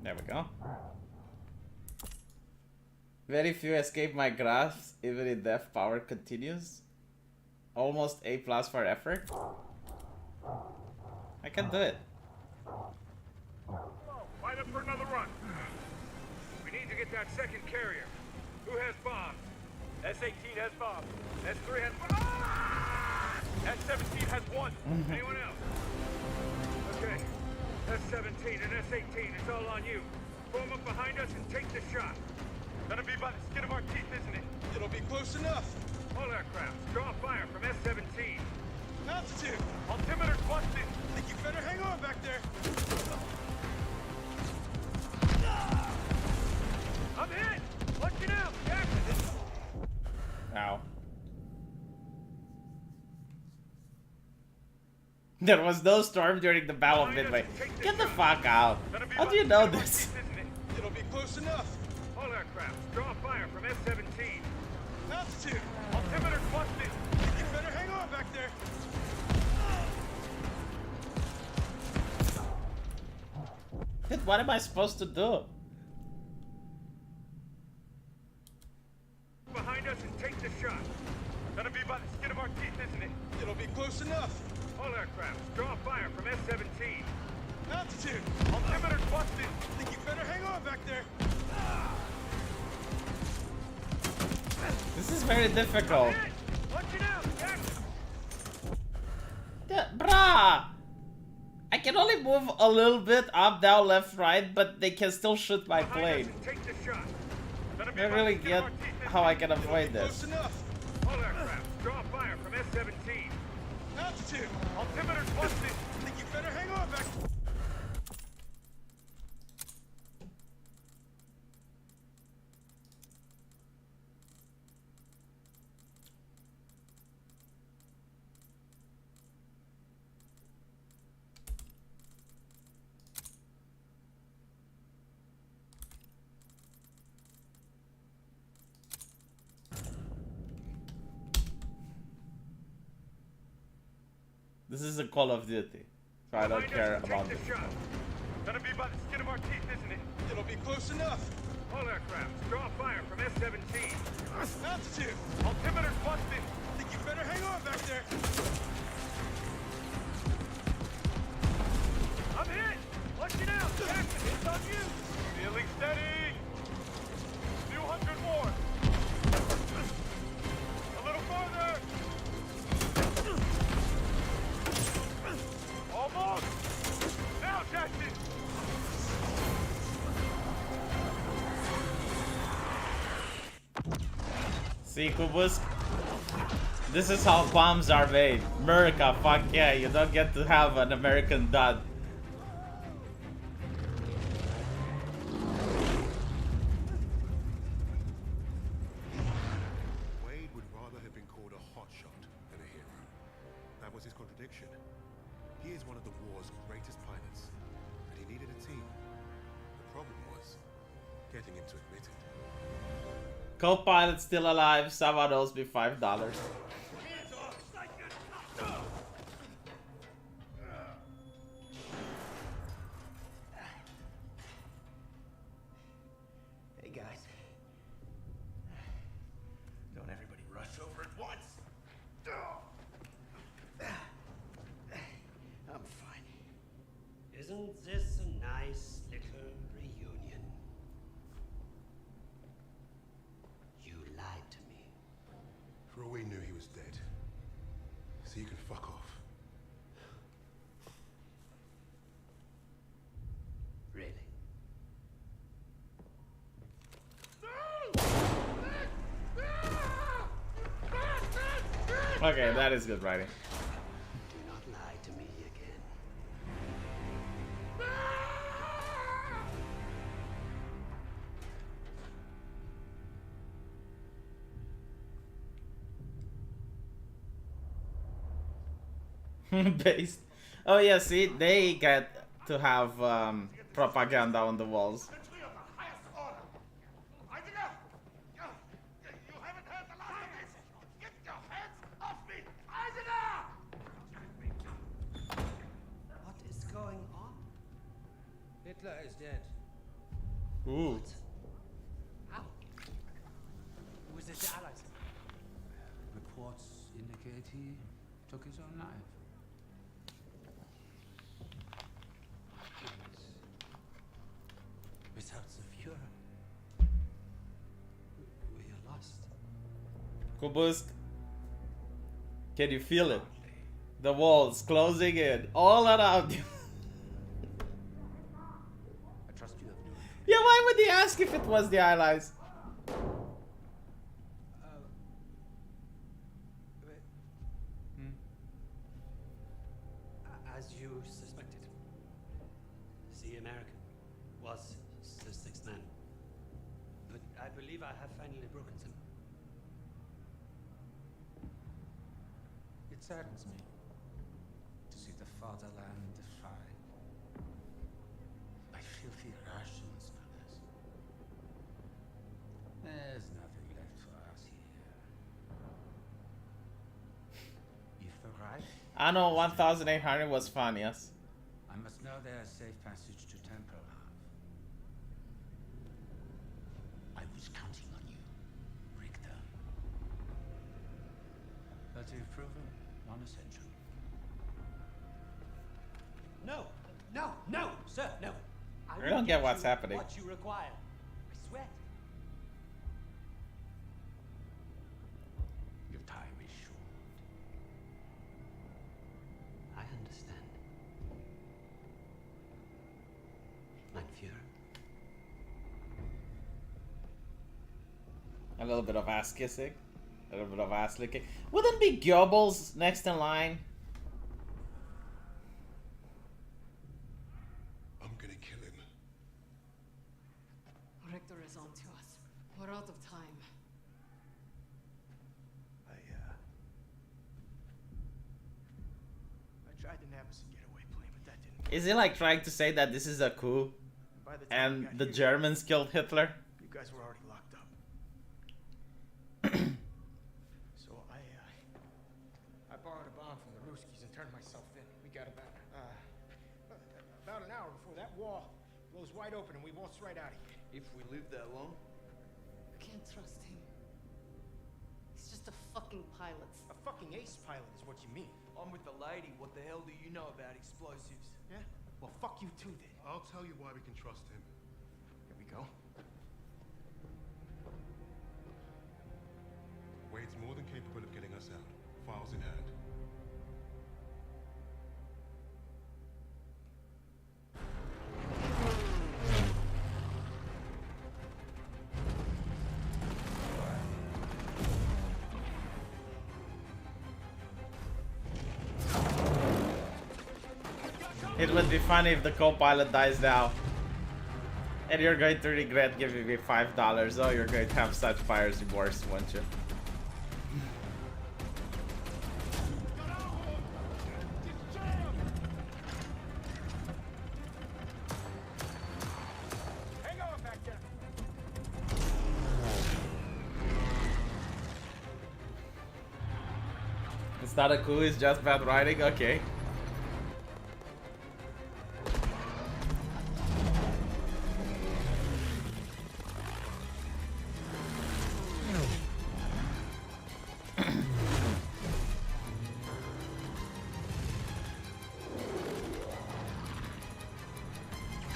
There we go. Very few escape my grasp, even if death power continues. Almost A+ for effort. I can do it. Line up for another run. We need to get that second carrier. Who has bombs? S-18 has bombs. S-3 has bombs. Ah! S-17 has one. Anyone else? Okay. S-17 and S-18, it's all on you. Form up behind us and take the shot. Gonna be by the skin of our teeth, isn't it? It'll be close enough. All aircraft, draw fire from S-17. Altitude. Altimeter's busted. Think you better hang on back there. I'm hit! Watch it out, Jackson! Ow. There was no storm during the Battle of Midway. Get the fuck out. How do you know this? It'll be close enough. All aircraft, draw fire from S-17. Altitude. Altimeter's busted. Think you better hang on back there. Dude, what am I supposed to do? Behind us and take the shot. Gonna be by the skin of our teeth, isn't it? It'll be close enough. All aircraft, draw fire from S-17. Altitude. Altimeter's busted. Think you better hang on back there. This is very difficult. Hit! Watch it out, Jackson! Bruh! I can only move a little bit up, down, left, right, but they can still shoot my Behind us plane. and take the shot. Gonna be I by really the skin get of our teeth, isn't how I it? can avoid Close this. enough. All aircraft, draw fire from S-17. Altitude. Altimeter's busted. Think you better hang on back. This is a Call of Duty, so I don't care about it. Gonna be by the skin of our teeth, isn't it? It'll be close enough. All aircraft, draw fire from S-17. Altitude. Altimeter's busted. Think you better hang on back there. I'm hit! Watch it out! Jackson, it's on you! Feeling steady! 200 more! A little farther! Almost! Now, Jackson! See, Kubus? This is how bombs are made. America, fuck yeah, you don't get to have an American dad. Wade would rather have been called a hotshot than a hero. That was his contradiction. He is one of the war's greatest pilots, but he needed a team. The problem was getting him to admit it. Co-pilot still alive, someone owes me $5. Hey guys. Don't everybody rush over at once. I'm fine. Isn't this a nice little reunion? You lied to me. For all we knew, he was dead. So you can fuck off. Really? Okay, that is good writing. Do not lie to me again. Based. Oh yeah, see, they get to have propaganda on the walls. Sentry of the highest order. Eisinger! You haven't heard the last of this! Get your hands off me! Eisinger! What is going on? Hitler is dead. Ooh. How? Was it the Allies? Reports indicate he took his own life. Without the Fuhrer, We are lost. Kubus, can you feel it? The walls closing in all around you. I trust you have no information. Yeah, why would he ask if it was the Allies? As you suspected, the American was the sixth man. But I believe I have finally broken them. It saddens me to see the fatherland defied by filthy Russians, no less. There's nothing left for us here. If the Reich, I know 1,800 was fun, yes. I must know there's safe passage to Tempelhof. I was counting on you, Richter. But you've proven non-essential. No, no, no, sir, no. I We will don't get get what's you happening. What you require. I swear. Your time is short. I understand. Mein Führer. A little bit of ass kissing. A little bit of ass licking. Wouldn't be Goebbels next in line? I'm gonna kill him. Richter is on to us. We're out of time. I tried the Navison getaway plane, but that didn't. Is he like trying to say that this is a coup By the time I and got the here, Germans killed Hitler? You guys were already locked up. So I borrowed a bomb from the brewskis and turn myself in. We got about an hour before that wall blows wide open and we waltz right out of here. If we live that long? I can't trust him. He's just a fucking pilot. A fucking ace pilot is what you mean. I'm with the lady. What the hell do you know about explosives? Yeah? Well, fuck you too then. I'll tell you why we can trust him. Here we go. Wade's more than capable of getting us out. Files in hand. It would be funny if the co-pilot dies now. And you're going to regret giving me $5. Oh, you're going to have such buyer's remorse, won't you? Hang on back there. It's not a coup, it's just bad writing? Okay.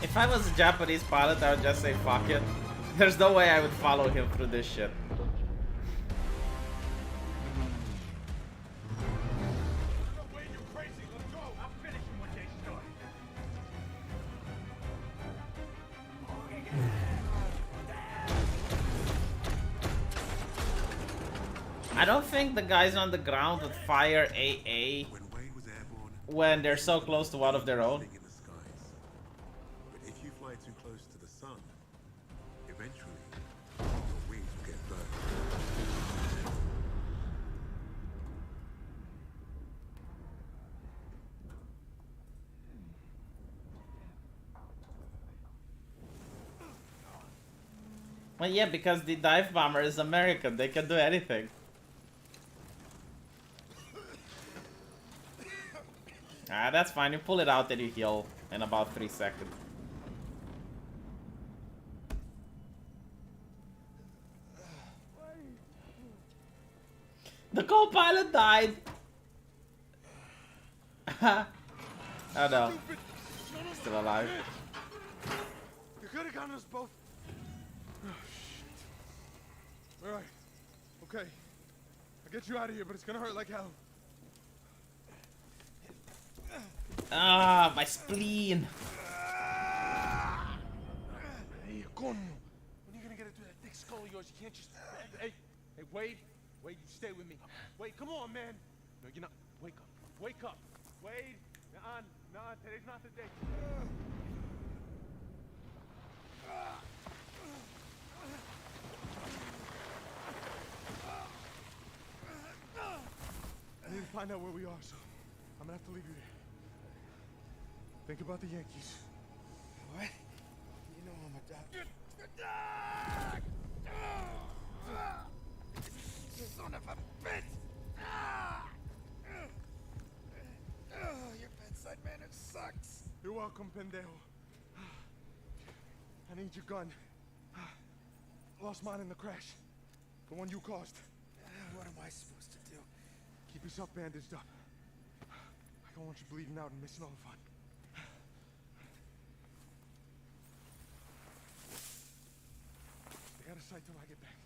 If I was a Japanese pilot, I would just say fuck it. There's no way I would follow him through this shit. Wade, you're crazy. Let's go. I'm finishing what they started. I don't think the guys on the ground would fire AA When Wade was airborne, when they're so close to one of their own. in the skies. But if you fly too close to the sun, eventually your wings will get burned. Well, yeah, because the dive bomber is American. They can do anything. Ah, that's fine. You pull it out and you heal in about 3 seconds. The co-pilot died. Oh no. Still alive. You could have gotten us both. Oh, shit. All right. Okay. I'll get you out of here, but it's gonna hurt like hell. Ah, my spleen. Hey, coño. When are you gonna get it through that thick skull of yours? You can't just. Hey, Wade. Wade, you stay with me. Wade, come on, man. No, you're not. Wake up. Wake up. Wade. Nah, today's not the day. I need to find out where we are, so I'm gonna have to leave you here. Think about the Yankees. What? You know I'm a doctor. Son of a bitch! Your bedside manner sucks. You're welcome, pendejo. I need your gun. Lost mine in the crash. The one you caused. What am I supposed to do? Keep yourself bandaged up. I don't want you bleeding out and missing all the fun. Stay out of sight till I get back.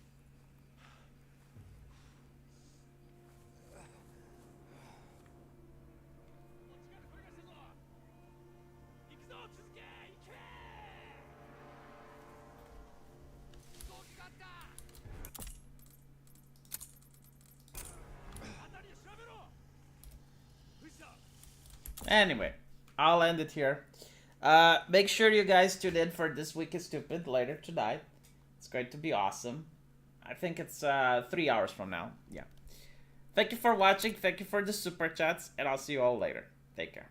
Anyway, I'll end it here. Make sure you guys tune in for This Week is Stupid later tonight. It's going to be awesome. I think it's 3 hours from now. Yeah. Thank you for watching. Thank you for the super chats. And I'll see you all later. Take care.